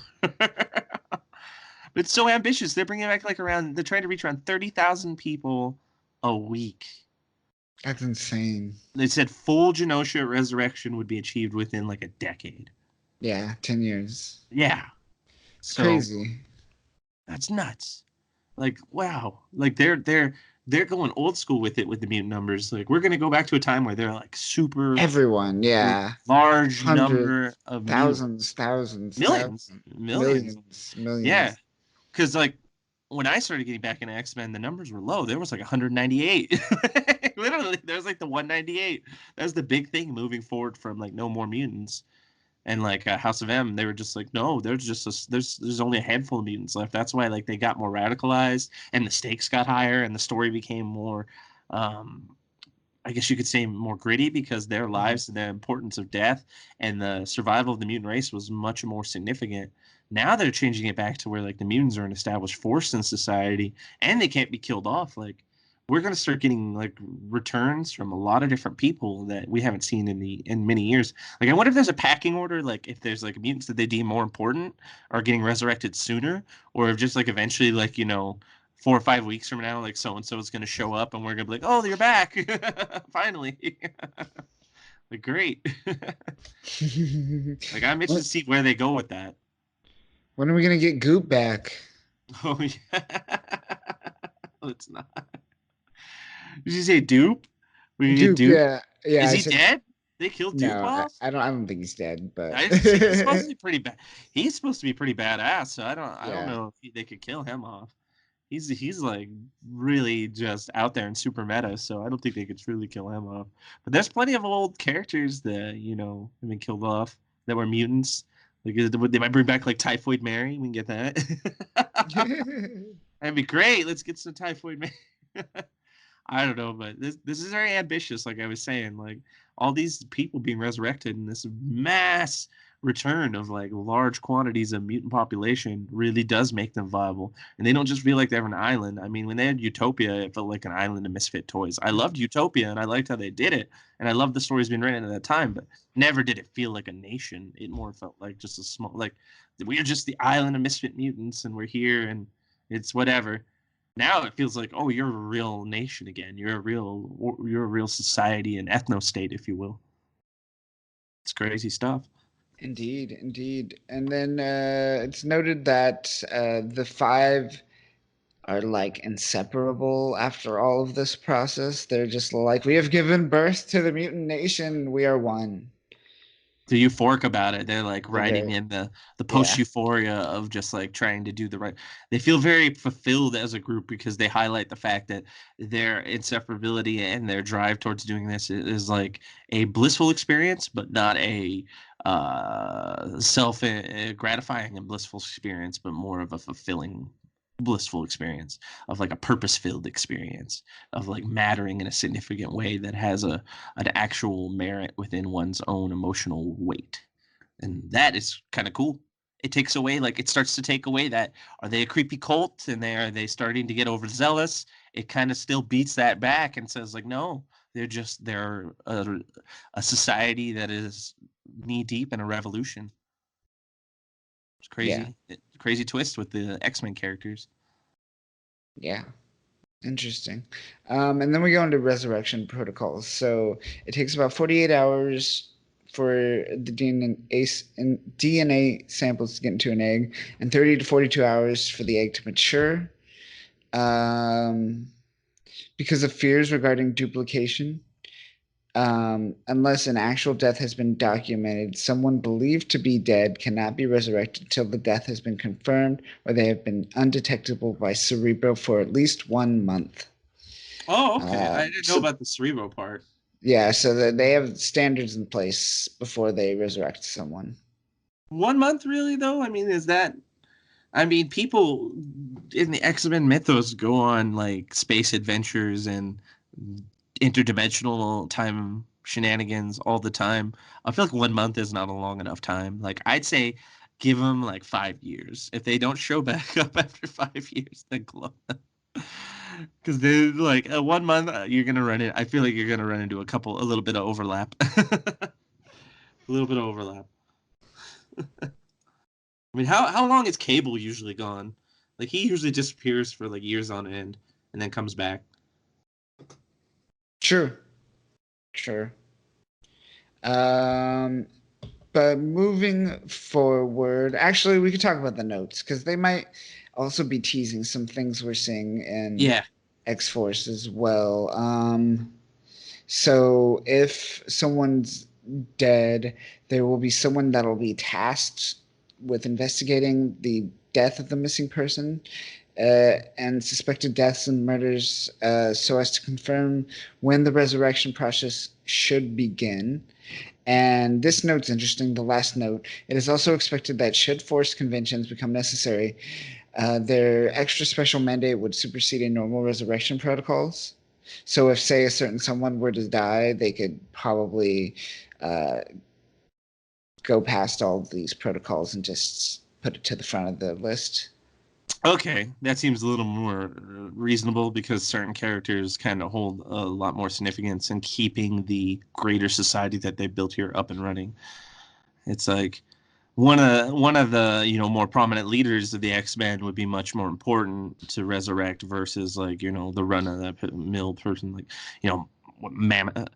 But it's so ambitious. They're bringing back they're trying to reach around 30,000 people a week. That's insane. They said full Genosha resurrection would be achieved within like a decade. Yeah, 10 years. Yeah. It's So crazy. that's nuts. Like, wow. Like they're going old school with it with the mutant numbers. Like, we're gonna go back to a time where they're like super Everyone, yeah. large Hundreds, number of mutants. thousands, thousands, Millions. thousands, Millions. millions, Yeah. millions. Because like when I started getting back into X-Men, the numbers were low. There was like 198. Literally, there's like the 198. That was the big thing moving forward from like No More Mutants. And like House of M, they were just like, no, there's only a handful of mutants left. That's why like they got more radicalized and the stakes got higher and the story became more, I guess you could say, more gritty, because their Mhm. lives and the importance of death and the survival of the mutant race was much more significant. Now they're changing it back to where like the mutants are an established force in society and they can't be killed off. Like we're gonna start getting like returns from a lot of different people that we haven't seen in many years. Like, I wonder if there's a packing order, like if there's like mutants that they deem more important are getting resurrected sooner, or if just like eventually, like, 4 or 5 weeks from now, like so and so is gonna show up and we're gonna be like, oh, you're back, finally. Like, great. Like, I'm interested to see where they go with that. When are we gonna get Goop back? Oh yeah. Let's not. Did you say Dupe? We get Goop, Dupe. yeah, yeah. Is I he said dead? They killed Dupe no. off? I don't think he's dead, but I didn't see. He's supposed to be pretty bad. He's supposed to be pretty badass. So I don't yeah, know if they could kill him off. He's like really just out there in super meta. So I don't think they could truly kill him off. But there's plenty of old characters that have been killed off that were mutants. Like, they might bring back like Typhoid Mary. We can get that. That'd be great. Let's get some Typhoid Mary. I don't know, but this is very ambitious. Like I was saying, like all these people being resurrected and this mass return of like large quantities of mutant population really does make them viable. And they don't just feel like they're an island. I mean, when they had Utopia, it felt like an island of misfit toys. I loved Utopia and I liked how they did it. And I loved the stories being written at that time, but never did it feel like a nation. It more felt like just a small, like, we're just the island of misfit mutants and we're here and it's whatever. Now it feels like, oh, you're a real nation again. You're a real society and ethno state, if you will. It's crazy stuff. indeed, indeed. And then it's noted that the five are like inseparable after all of this process. They're just like, we have given birth to the mutant nation. We are one. The euphoric about it. They're like They're riding very, in the post yeah, euphoria of just like trying to do the right. They feel very fulfilled as a group because they highlight the fact that their inseparability and their drive towards doing this is like a blissful experience, but not a self gratifying and blissful experience, but more of a fulfilling blissful experience of like a purpose filled experience of like mattering in a significant way that has an actual merit within one's own emotional weight. And that is kind of cool. It starts to take away that, are they a creepy cult and are they starting to get overzealous? It kind of still beats that back and says like, no, they're a society that is knee deep in a revolution. It's yeah, crazy twist with the X-Men characters. yeah. Interesting. And then we go into resurrection protocols. So it takes about 48 hours for the DNA samples to get into an egg, and 30 to 42 hours for the egg to mature. Um, because of fears regarding duplication, unless an actual death has been documented, someone believed to be dead cannot be resurrected until the death has been confirmed or they have been undetectable by Cerebro for at least 1 month. Oh, okay. I didn't know So about the Cerebro part. yeah, so they have standards in place before they resurrect someone. 1 month, really, though? I mean, people in the X-Men mythos go on like space adventures and interdimensional time shenanigans all the time. I feel like 1 month is not a long enough time. Like, I'd say give them like 5 years. If they don't show back up after 5 years, then close. Because they like 1 month, you're gonna run it. I feel like you're gonna run into a little bit of overlap. A little bit of overlap. I mean, how long is Cable usually gone? Like, he usually disappears for like years on end and then comes back. True. Sure. Um, but moving forward, actually, we could talk about the notes because they might also be teasing some things we're seeing in Yeah. X Force as well. So if someone's dead, there will be someone that'll be tasked with investigating the death of the missing person and suspected deaths and murders so as to confirm when the resurrection process should begin. And this note's interesting, the last note. It is also expected that should forced conventions become necessary, their extra special mandate would supersede a normal resurrection protocols. So if, say, a certain someone were to die, they could probably uh, go past all these protocols and just put it to the front of the list. Okay, that seems a little more reasonable because certain characters kind of hold a lot more significance in keeping the greater society that they built here up and running. It's like one of the more prominent leaders of the X-Men would be much more important to resurrect versus like the run of that mill person like Mammoth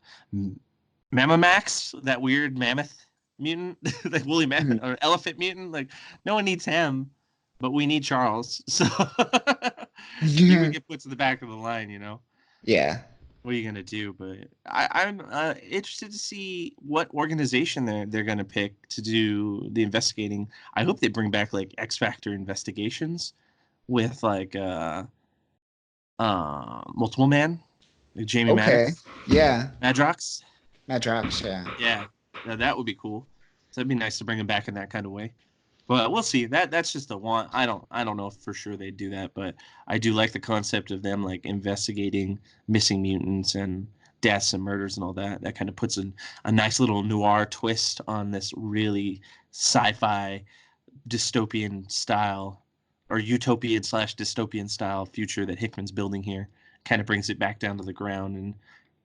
Mamma Max, that weird mammoth mutant, like woolly mammoth Mhm. or elephant mutant. Like no one needs him, but we need Charles. So he would get put to the back of the line. Yeah. What are you gonna do? But I'm interested to see what organization they're gonna pick to do the investigating. I hope they bring back like X Factor investigations with like Multiple Man, like Jamie Okay. Maddox, Yeah. Madrox. Madrox, yeah. Yeah, that would be cool. So it'd be nice to bring him back in that kind of way. But we'll see. That's just a want. I don't know if for sure they'd do that, but I do like the concept of them like investigating missing mutants and deaths and murders and all that. That kind of puts a nice little noir twist on this really sci-fi dystopian style or utopian slash dystopian style future that Hickman's building here. Kind of brings it back down to the ground, and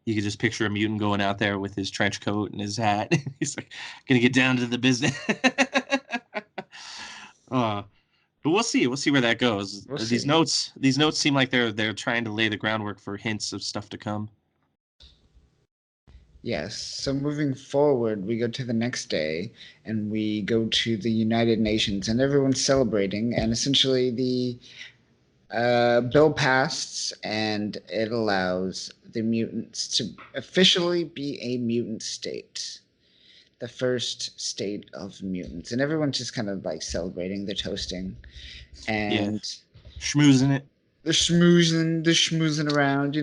you could just picture a mutant going out there with his trench coat and his hat. He's like gonna get down to the business. uh, but we'll see. We'll see where that goes. We'll These see. notes, these notes seem like they're trying to lay the groundwork for hints of stuff to come. Yes. So moving forward, we go to the next day and we go to the United Nations and everyone's celebrating. And essentially, the bill passed and it allows the mutants to officially be a mutant state. The first state of mutants. And everyone's just kind of like celebrating, they're toasting. Yeah, And schmoozing it. they're schmoozing around,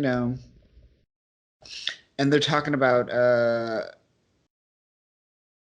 and they're talking about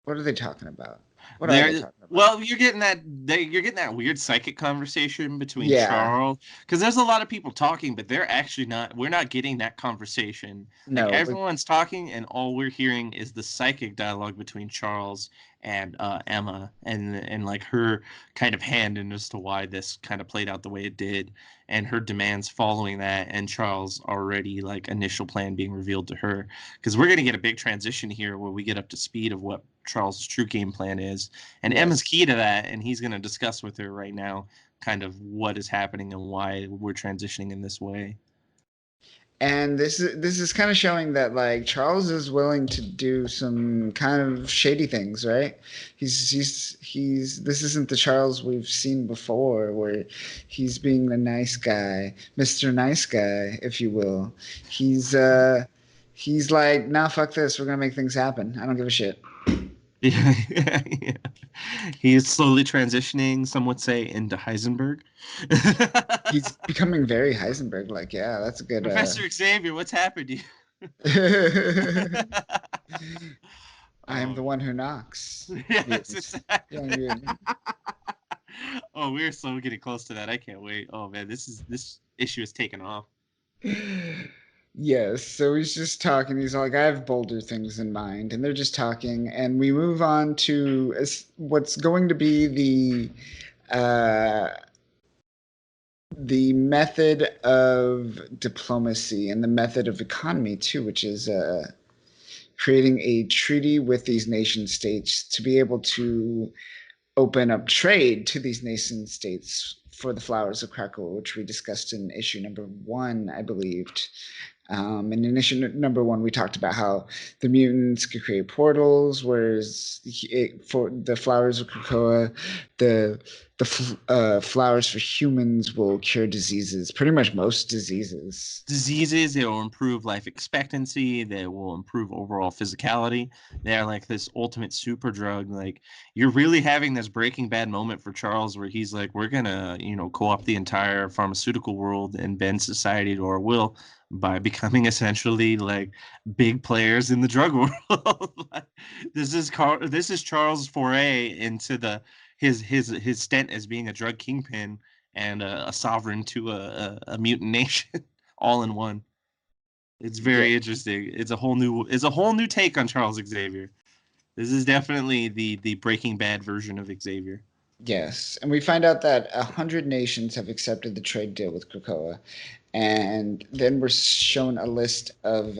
what are they talking about? What are they There, talking about? well, you're getting that weird psychic conversation between Yeah, Charles because there's a lot of people talking, but they're actually not. We're not getting that conversation. Like no, but everyone's talking, and all we're hearing is the psychic dialogue between Charles and Emma, and like her kind of hand in as to why this kind of played out the way it did, and her demands following that, and Charles' already like initial plan being revealed to her because we're gonna get a big transition here where we get up to speed of what Charles' true game plan is. And Emma's yes. key to that, and he's going to discuss with her right now kind of what is happening and why we're transitioning in this way. And this is kind of showing that like Charles is willing to do some kind of shady things, right? He's this isn't the Charles we've seen before where he's being the nice guy, Mr. Nice Guy, if you will. He's like, nah, fuck this, we're gonna make things happen. I don't give a shit. Yeah, yeah. He is slowly transitioning, some would say, into Heisenberg. He's becoming very Heisenberg, like, yeah, that's a good Professor Xavier, what's happened to you? I am Oh the man. one who knocks. Yes, Mutants. Young exactly. mutant. Oh, we're so getting close to that. I can't wait. Oh man, this issue is taking off. Yes, so he's just talking. He's like, I have bolder things in mind. And they're just talking. And we move on to what's going to be the method of diplomacy and the method of economy, too, which is creating a treaty with these nation states to be able to open up trade to these nation states for the flowers of Krakow, which we discussed in issue number 1, I believed. And in issue number 1, we talked about how the mutants could create portals, whereas for the flowers of Krakoa, the flowers for humans will cure diseases, pretty much most diseases. Diseases, they will improve life expectancy, they will improve overall physicality. They're like this ultimate super drug. Like you're really having this Breaking Bad moment for Charles where he's like, we're gonna, co-opt the entire pharmaceutical world and bend society to our will by becoming essentially like big players in the drug world. Like, this is Charles' foray into the his stint as being a drug kingpin and a sovereign to a mutant nation all in one. It's Yeah. very interesting. It's a whole new take on Charles Xavier. This is definitely the Breaking Bad version of Xavier. Yes, and we find out that 100 nations have accepted the trade deal with Krakoa, and then we're shown a list of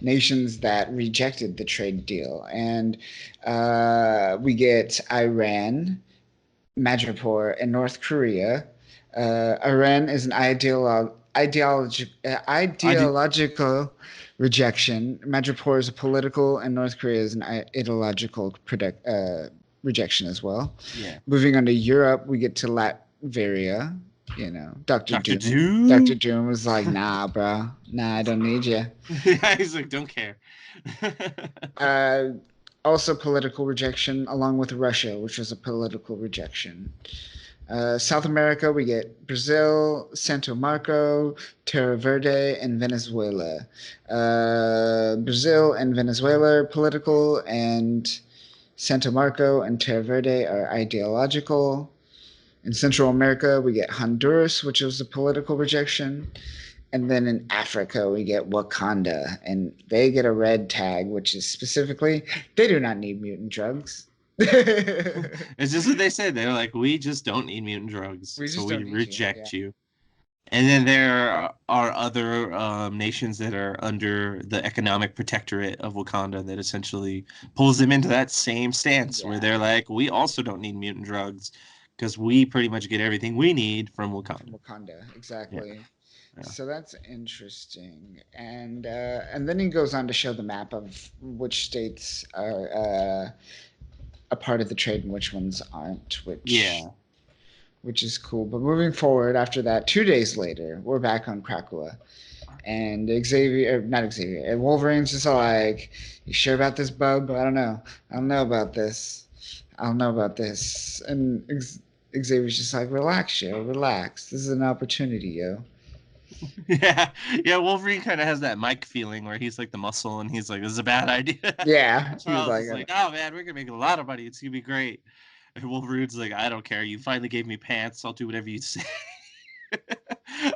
nations that rejected the trade deal, and we get Iran, Madripoor, and North Korea. Iran is an I did. ideological rejection. Madripoor is a political, and North Korea is an ideological rejection as well. Yeah. Moving on to Europe, we get to Latveria. Doctor Dr. Doom. Doctor Doom. Doom was like, "Nah, bro, nah, I don't need you." Yeah, he's like, don't care. Uh, Also political rejection, along with Russia, which was a political rejection. South America, we get Brazil, Santo Marco, Terra Verde, and Venezuela. Brazil and Venezuela are political, and Santo Marco and Terra Verde are ideological. In Central America, we get Honduras, which was a political rejection. And then in Africa, we get Wakanda, and they get a red tag, which is specifically they do not need mutant drugs. We It's just what they said. They're like, we just don't need mutant drugs, so just we don't need you. Yeah. reject you. And then there are other nations that are under the economic protectorate of Wakanda that essentially pulls them into that same stance where Yeah. they're like, we also don't need mutant drugs because we pretty much get everything we need from Wakanda. Wakanda, Yeah, exactly. yeah. So that's interesting, and then he goes on to show the map of which states are a part of the trade and which ones aren't, Yeah. which is cool. But moving forward, after that, 2 days later, we're back on Krakoa, and not Xavier, and Wolverine's just like, "You sure about this, bub? I don't know. I don't know about this. I don't know about this." And Xavier's just like, "Relax, yo, relax. This is an opportunity, yo." Yeah, yeah. Wolverine kind of has that Mike feeling where he's like the muscle, and he's like, "This is a bad idea." Yeah, he was Charles like, is like, "Oh man, we're gonna make a lot of money. It's gonna be great." And Wolverine's like, "I don't care. You finally gave me pants. I'll do whatever you say."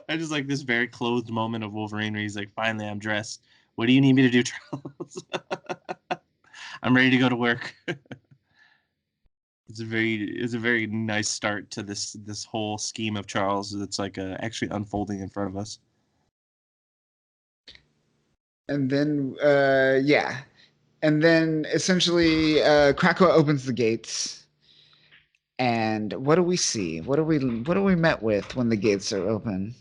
I just like this very clothed moment of Wolverine where he's like, "Finally, I'm dressed. What do you need me to do, Charles? I'm ready to go to work." It's a very nice start to this whole scheme of Charles that's like actually unfolding in front of us. and then yeah, and then essentially Krakoa opens the gates, and what do we see? What do we met with when the gates are open,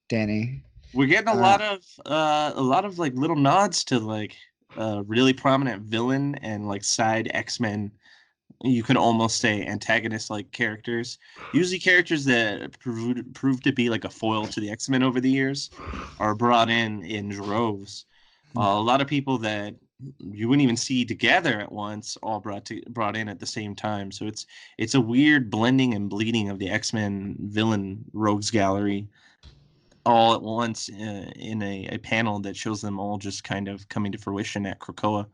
Danny? We're getting a Uh, lot of like little nods to like really prominent villain and like side X-Men. You could almost say antagonist like characters. Usually characters that prove to be like a foil to the X-Men over the years are brought in droves. A lot of people that you wouldn't even see together at once all brought in at the same time. So it's a weird blending and bleeding of the X-Men villain rogues gallery all at once in a panel that shows them all just kind of coming to fruition at Krakoa.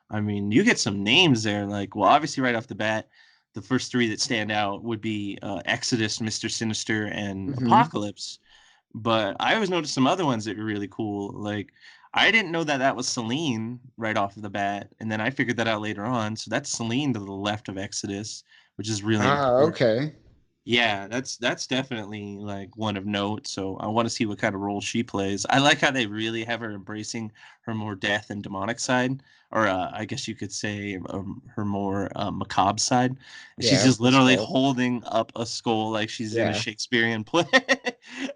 I mean, you get some names there. Like, well, obviously, right off the bat, the first three that stand out would be Exodus, Mister Sinister, and mhm. Apocalypse. But I always noticed some other ones that were really cool. Like, I didn't know that was Selene right off the bat, and then I figured that out later on. So that's Selene to the left of Exodus, which is really Ah, important. okay. Yeah, that's definitely like one of note. So I want to see what kind of role she plays. I like how they really have her embracing her more death and demonic side, or I guess you could say her more macabre side. And she's Yeah, just the literally skull. holding up a skull like she's in a Yeah. Shakespearean play.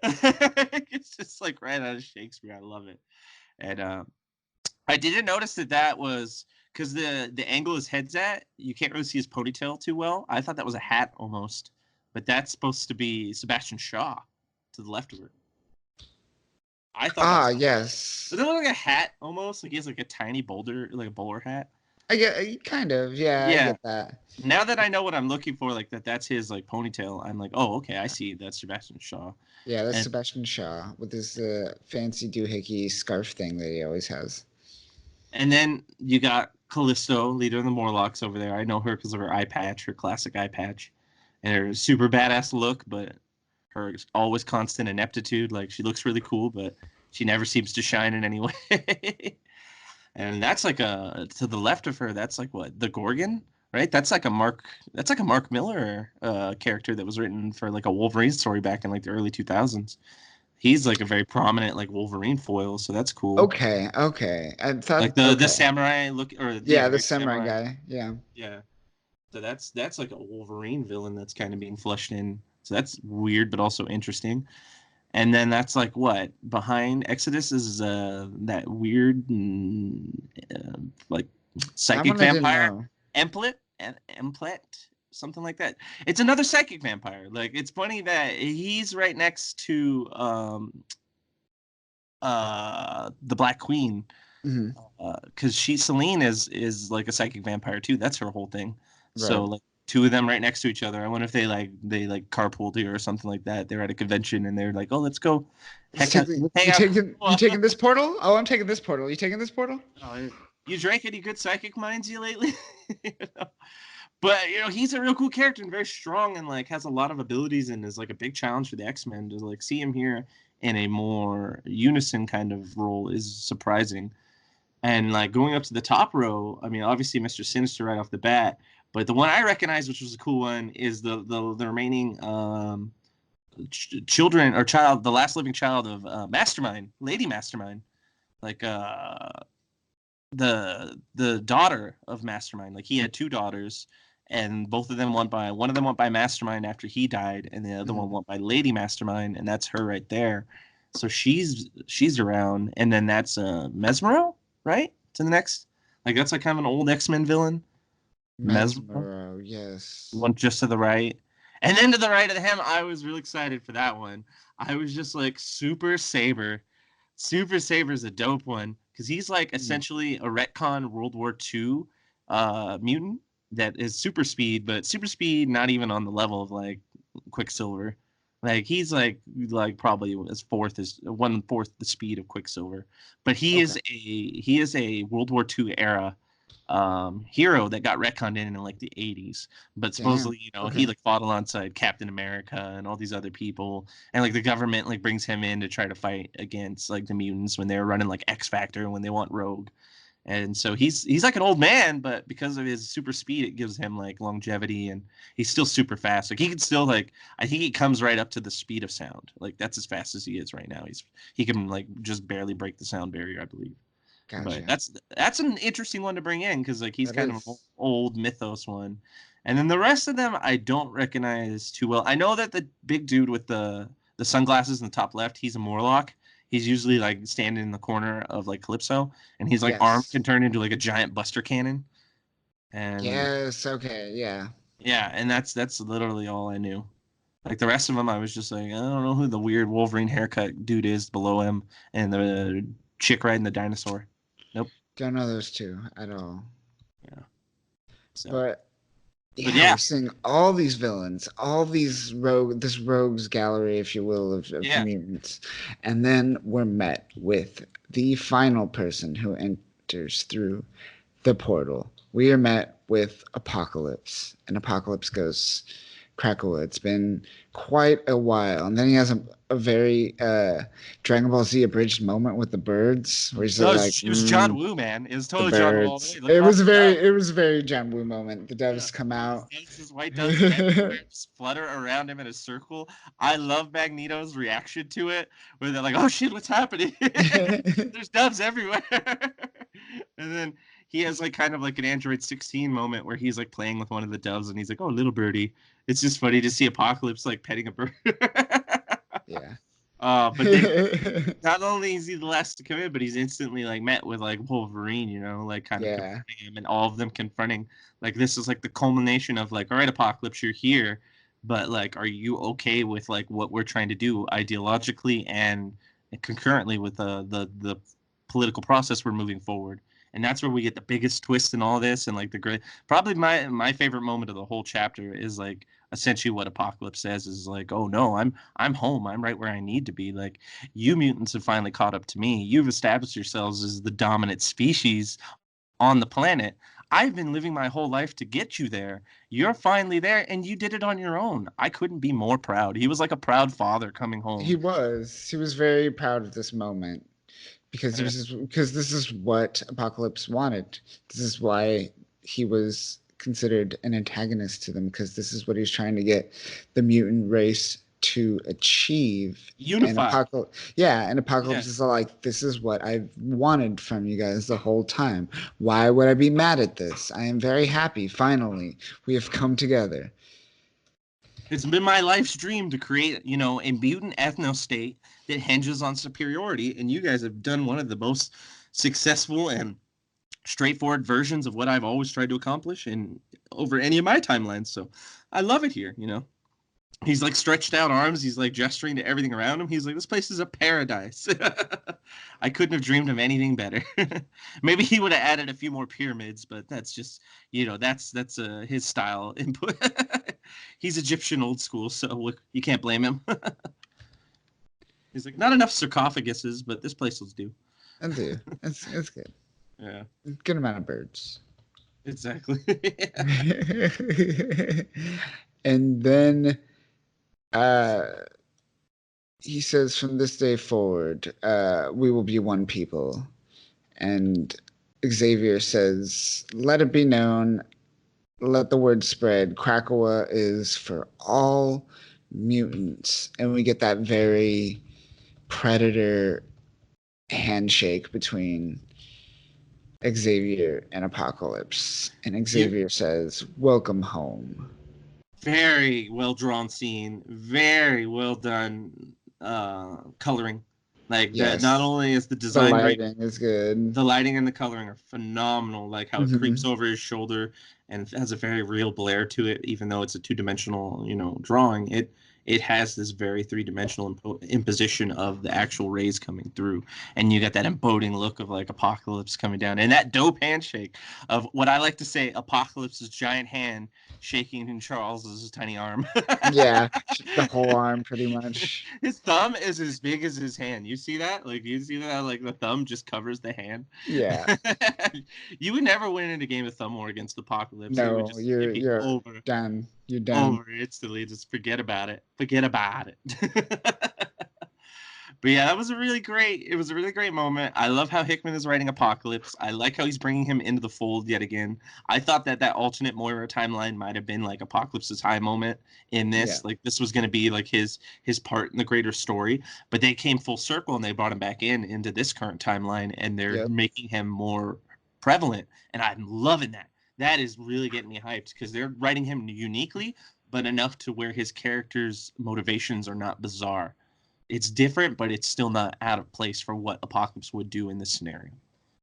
It's just like right out of Shakespeare. I love it. And I didn't notice that was because the angle his head's at, you can't really see his ponytail too well. I thought that was a hat almost, but that's supposed to be Sebastian Shaw to the left of her. I thought that Ah, was. yes. Does it look like a hat almost? Like he has like a tiny boulder, like a bowler hat. I get kind of. Yeah, I Yeah. get that. Now that I know what I'm looking for, like that's his like ponytail. I'm like, oh, okay, I see. That's Sebastian Shaw. Yeah, that's And Sebastian Shaw with his fancy doohickey scarf thing that he always has. and then you got Callisto, leader of the Morlocks over there. I know her because of her eye patch, her classic eye patch, and her super badass look, but her always constant ineptitude. Like she looks really cool, but she never seems to shine in any way. And that's like a to the left of her. That's like what the Gorgon right? That's like a Mark Miller character that was written for like a Wolverine story back in like the early 2000s. He's like a very prominent like Wolverine foil, so that's cool. Okay, okay. I Like thought the okay. samurai look, or yeah, Yeah, the very samurai samurai. guy. Yeah. Yeah. So that's like a Wolverine villain that's kind of being flushed in. So that's weird, but also interesting. And then that's like what behind Exodus is that weird like That psychic one I didn't vampire, know. Emplet, something like that. It's another psychic vampire. Like it's funny that he's right next to the Black Queen, Hmm. because Celine is like a psychic vampire too. That's her whole thing. So Right. like two of them right next to each other. I wonder if they carpooled here or something like that. They're at a convention and they're like, oh, let's go heck out, hang You out. taking this portal? Oh, I'm taking this portal. You taking this portal? Oh, you drank any good psychic minds you lately? You know? But he's a real cool character and very strong and like has a lot of abilities and is like a big challenge for the X-Men. To like see him here in a more unison kind of role is surprising. And like going up to the top row, I mean, obviously Mr. Sinister right off the bat, but the one I recognize, which was a cool one, is the remaining children or child, the last living child of Mastermind, Lady Mastermind, like the daughter of Mastermind. Like he had two daughters, and both of them went by one of them went by Mastermind after he died, and the other one went by Lady Mastermind, and that's her right there. So she's around, and then that's Mesmero, right? To the next, like that's like kind of an old X-Men villain, Mesmero, Mesmero, yes. one just to the right, and then to the right of him, I was really excited for that one. I was just like Super Saber. Super Saber's a dope one because he's like essentially a retcon World War II mutant that is super speed, but super speed not even on the level of like Quicksilver. Like he's like probably as fourth is 1/4 the speed of Quicksilver, but Okay. he is a World War II era hero that got retconned in like the 80s, but Damn. supposedly he Okay. like fought alongside Captain America and all these other people, and like the government like brings him in to try to fight against like the mutants when they're running like X Factor when they want Rogue. And so he's like an old man, but because of his super speed, it gives him like longevity, and he's still super fast. Like he can still like I think he comes right up to the speed of sound. Like that's as fast as he is right now. He can like just barely break the sound barrier, I believe. But Gotcha. that's an interesting one to bring in because like he's That kind of an is. old mythos one, and then the rest of them I don't recognize too well. I know that the big dude with the sunglasses in the top left, he's a Morlock. He's usually like standing in the corner of like Calypso, and he's like arm Yes. can turn into like a giant Buster Cannon, and Yes. Okay. Yeah. yeah, and that's literally all I knew. Like the rest of them, I was just like, I don't know who the weird Wolverine haircut dude is below him, and the chick riding the dinosaur. Nope. Don't know those two at all. Yeah. So. But But yeah, yeah, we're seeing all these villains, all these this rogues gallery, if you will, of yeah. mutants. And then we're met with the final person who enters through the portal. We are met with Apocalypse. And Apocalypse goes, Krakoa, it's been quite a while. And then he has a very Dragon Ball Z abridged moment with the birds, where he's No, like, it was John Woo, man. It was the totally John Woo all the birds. way. Look across the It doves. was a very John Woo moment. The Yeah. doves come out. These white doves everywhere just flutter around him in a circle. I love Magneto's reaction to it, where they're like, "Oh shit, what's happening?" There's doves everywhere. And then he has like kind of like an Android 16 moment where he's like playing with one of the doves, and he's like, "Oh, little birdie." It's just funny to see Apocalypse like petting a bird. Yeah. But then not only is he the last to come in, but he's instantly like met with like Wolverine, like kind of Yeah. confronting him, and all of them confronting. Like this is like the culmination of like, all right, Apocalypse, you're here, but like, are you okay with like what we're trying to do ideologically and concurrently with the political process we're moving forward? And that's where we get the biggest twist in all this, and like the great, probably my favorite moment of the whole chapter is like essentially what Apocalypse says is like, oh no, I'm home, I'm right where I need to be. Like you mutants have finally caught up to me. You've established yourselves as the dominant species on the planet. I've been living my whole life to get you there. You're finally there, and you did it on your own. I couldn't be more proud. He was like a proud father coming home. He was. He was very proud of this moment because And because this is what Apocalypse wanted. This is why he was considered an antagonist to them because this is what he's trying to get the mutant race to achieve. And Unified. Apocalypse Yeah. is like, this is what I've wanted from you guys the whole time. Why would I be mad at this? I am very happy. Finally, we have come together. It's been my life's dream to create, a mutant ethno-state that hinges on superiority, and you guys have done one of the most successful and straightforward versions of what I've always tried to accomplish in over any of my timelines. So I love it here. He's like stretched out arms. He's like gesturing to everything around him. He's like, this place is a paradise. I couldn't have dreamed of anything better. Maybe he would have added a few more pyramids, but that's just, that's his style input. He's Egyptian old school, so you can't blame him. He's like, not enough sarcophaguses, but this place will do. I'll do. It's good. Yeah. Good amount of birds. Exactly. And then he says, from this day forward, we will be one people. And Xavier says, let it be known, let the word spread, Krakoa is for all mutants. And we get that very Predator handshake between Xavier and Apocalypse. And Xavier says, welcome home. Very well drawn scene, very well done coloring. Like Yes. that, not only is the design the lighting is good. The lighting and the coloring are phenomenal. Like how it creeps over his shoulder and has a very real glare to it, even though it's a two-dimensional, drawing. It has this very three-dimensional imposition of the actual rays coming through, and you get that embodying look of like Apocalypse coming down, and that dope handshake of what I like to say, Apocalypse's giant hand shaking in Charles's tiny arm. Yeah, the whole arm pretty much. His thumb is as big as his hand. You see that? Like like the thumb just covers the hand. Yeah. You would never win in a game of thumb war against Apocalypse. No, you're over. Done. You're done. Over instantly. Just forget about it. Forget about it. But yeah, it was a really great moment. I love how Hickman is writing Apocalypse. I like how he's bringing him into the fold yet again. I thought that alternate Moira timeline might have been like Apocalypse's high moment in this. Yeah. Like this was going to be like his part in the greater story, but they came full circle and they brought him back into this current timeline, and they're making him more prevalent, and I'm loving that. That is really getting me hyped because they're writing him uniquely, but enough to where his character's motivations are not bizarre. It's different, but it's still not out of place for what Apocalypse would do in this scenario.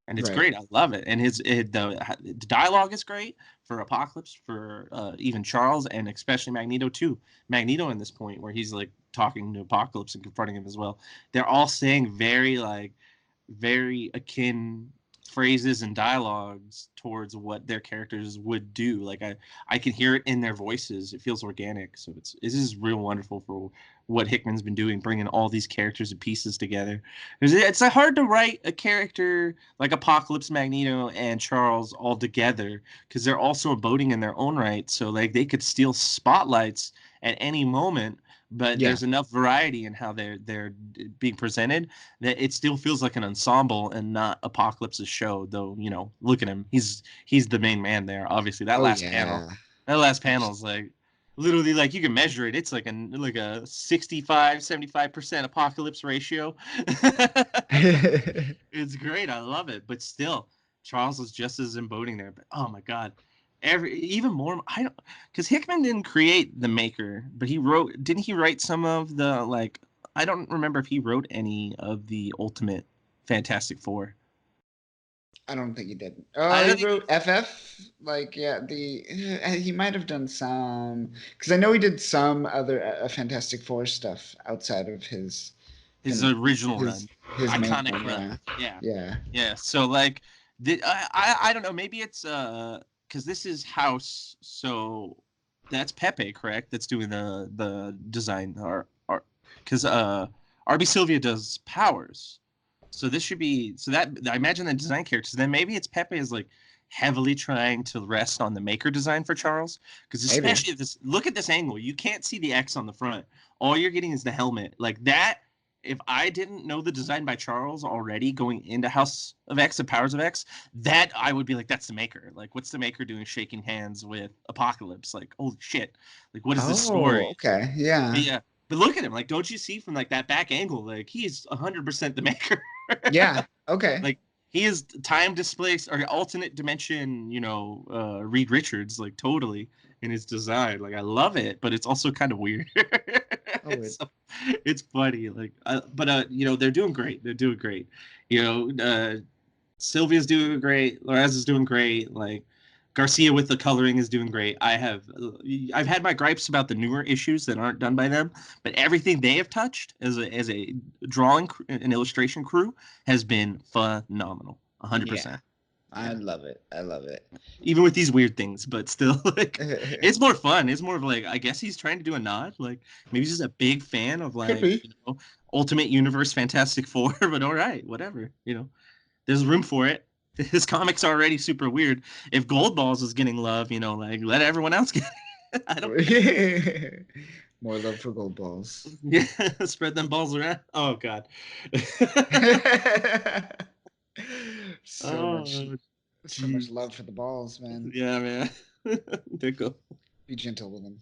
And it's great. I love it. And the dialogue is great for Apocalypse, for even Charles, and especially Magneto too. Magneto in this point where he's like talking to Apocalypse and confronting him as well. They're all saying very akin phrases and dialogues towards what their characters would do. Like I can hear it in their voices. It feels organic. So this is real wonderful for what Hickman's been doing, bringing all these characters and pieces together. It's hard to write a character like Apocalypse, Magneto, and Charles all together because they're also embodying in their own right. So like they could steal spotlights at any moment, but there's enough variety in how they're being presented that it still feels like an ensemble and not Apocalypse's show. Though look at him, he's the main man there. Obviously, that last panel is like literally like you can measure it. It's like a 65-75% Apocalypse ratio. It's great. I love it. But still, Charles is just as embodying there. But oh my god. Even more, because Hickman didn't create the Maker, but didn't he write some of the, I don't remember if he wrote any of the Ultimate Fantastic Four. I don't think he did. He wrote FF, he might have done some, because I know he did some other Fantastic Four stuff outside of his original run, his iconic run. Yeah. So I don't know, maybe it's because this is House, so that's Pepe, correct? That's doing the design, or because RB Sylvia does Powers, so this should be that I imagine the design characters. Then maybe it's Pepe is like heavily trying to rest on the Maker design for Charles, because especially look at this angle, you can't see the X on the front. All you're getting is the helmet, like that. if I didn't know the design by Charles already going into House of X and Powers of X, that I would be like, that's the maker. Like, what's the maker doing shaking hands with Apocalypse? Like, holy shit. Like, what is this story? Oh, okay. Yeah. Yeah. But look at him. Like, don't you see from like that back angle? Like, he's 100% the maker. Yeah. Okay. Like, he is time displaced or alternate dimension, Reed Richards, like totally in his design. Like, I love it, but it's also kind of weird. It's funny. Like, they're doing great. They're doing great. Sylvia's doing great. Loraz is doing great. Like, Garcia with the coloring is doing great. I've had my gripes about the newer issues that aren't done by them, but everything they have touched as a drawing and illustration crew has been phenomenal. 100%. Yeah. I love it. I love it. Even with these weird things, but still, like, it's more fun. It's more of like, I guess he's trying to do a nod. Like, maybe he's just a big fan of like, Ultimate Universe Fantastic Four. But all right, whatever. There's room for it. His comics are already super weird. If Gold Balls is getting love, like, let everyone else get it. I don't. More love for Gold Balls. Yeah, spread them balls around. Oh God. So much love for the balls, man. Yeah, man. They're cool. Be gentle with them.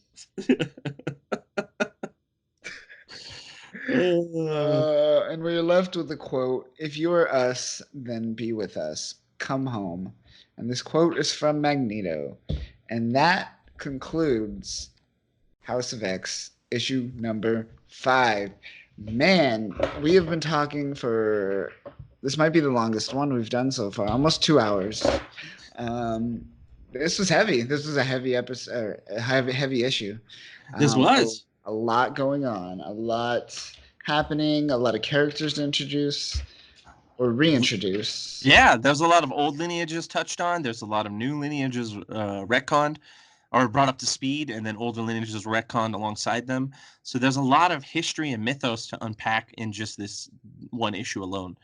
And we're left with the quote, "If you are us, then be with us. Come home." And this quote is from Magneto. And that concludes House of X, issue number 5. Man, we have been talking for... This might be the longest one we've done so far, almost 2 hours. This was heavy. This was a heavy episode, a heavy issue. This was a lot going on, a lot happening, a lot of characters to introduce or reintroduce. Yeah, there's a lot of old lineages touched on. There's a lot of new lineages retconned or brought up to speed, and then older lineages retconned alongside them. So there's a lot of history and mythos to unpack in just this one issue alone.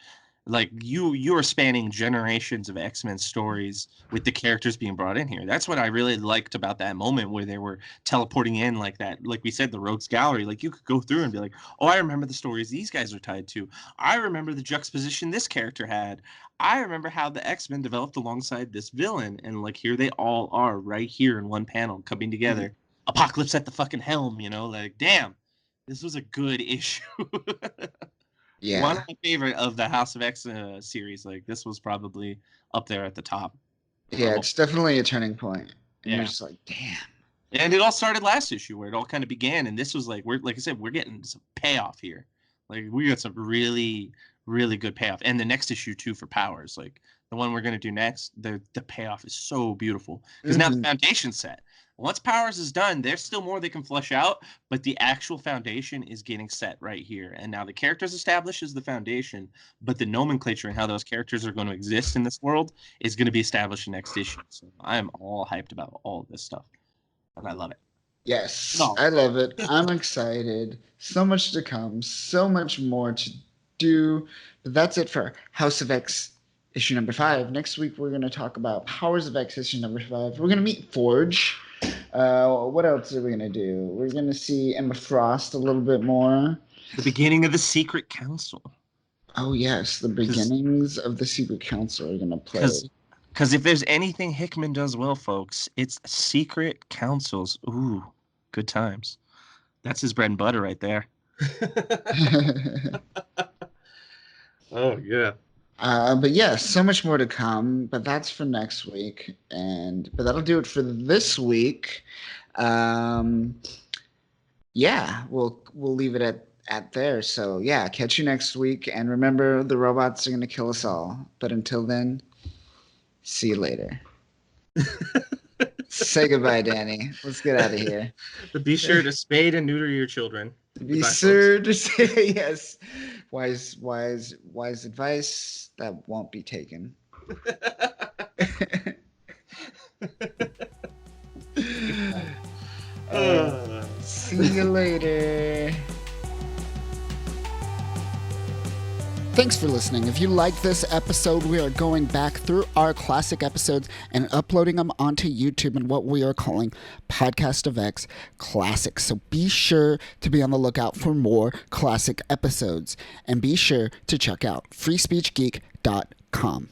Like, you are spanning generations of X-Men stories with the characters being brought in here. That's what I really liked about that moment where they were teleporting in like that. Like we said, the Rogues Gallery. Like, you could go through and be like, oh, I remember the stories these guys are tied to. I remember the juxtaposition this character had. I remember how the X-Men developed alongside this villain. And, like, here they all are right here in one panel coming together. Mm-hmm. Apocalypse at the fucking helm, like, damn, this was a good issue. Yeah. One of my favorite of the House of X series. Like, this was probably up there at the top. Yeah, it's definitely a turning point. And you're just like, damn. And it all started last issue where it all kind of began. And this was like, like I said, we're getting some payoff here. Like, we got some really, really good payoff. And the next issue too for Powers, like the one we're going to do next, the payoff is so beautiful because now the foundation's set. Once Powers is done, there's still more they can flesh out, but the actual foundation is getting set right here. And now the characters established is the foundation, but the nomenclature and how those characters are going to exist in this world is going to be established in next issue. So I am all hyped about all of this stuff, and I love it. Yes, I love it. I'm excited. So much to come, so much more to do. But that's it for House of X issue number 5. Next week, we're going to talk about Powers of X issue number 5. We're going to meet Forge. What else are we going to do? We're going to see Emma Frost a little bit more. The beginning of the Secret Council. Oh, yes. The beginnings of the Secret Council are going to play. Because if there's anything Hickman does well, folks, it's secret councils. Ooh, good times. That's his bread and butter right there. Oh, yeah. But yeah, so much more to come. But that's for next week. But that'll do it for this week. Yeah, we'll leave it at there. So yeah, catch you next week. And remember, the robots are going to kill us all. But until then, see you later. Say goodbye, Danny. Let's get out of here. Be sure to spade and neuter your children. Be sure to say yes. Wise advice that won't be taken. See you later. Thanks for listening. If you like this episode, we are going back through our classic episodes and uploading them onto YouTube in what we are calling Podcast of X Classics. So be sure to be on the lookout for more classic episodes. And be sure to check out freespeechgeek.com.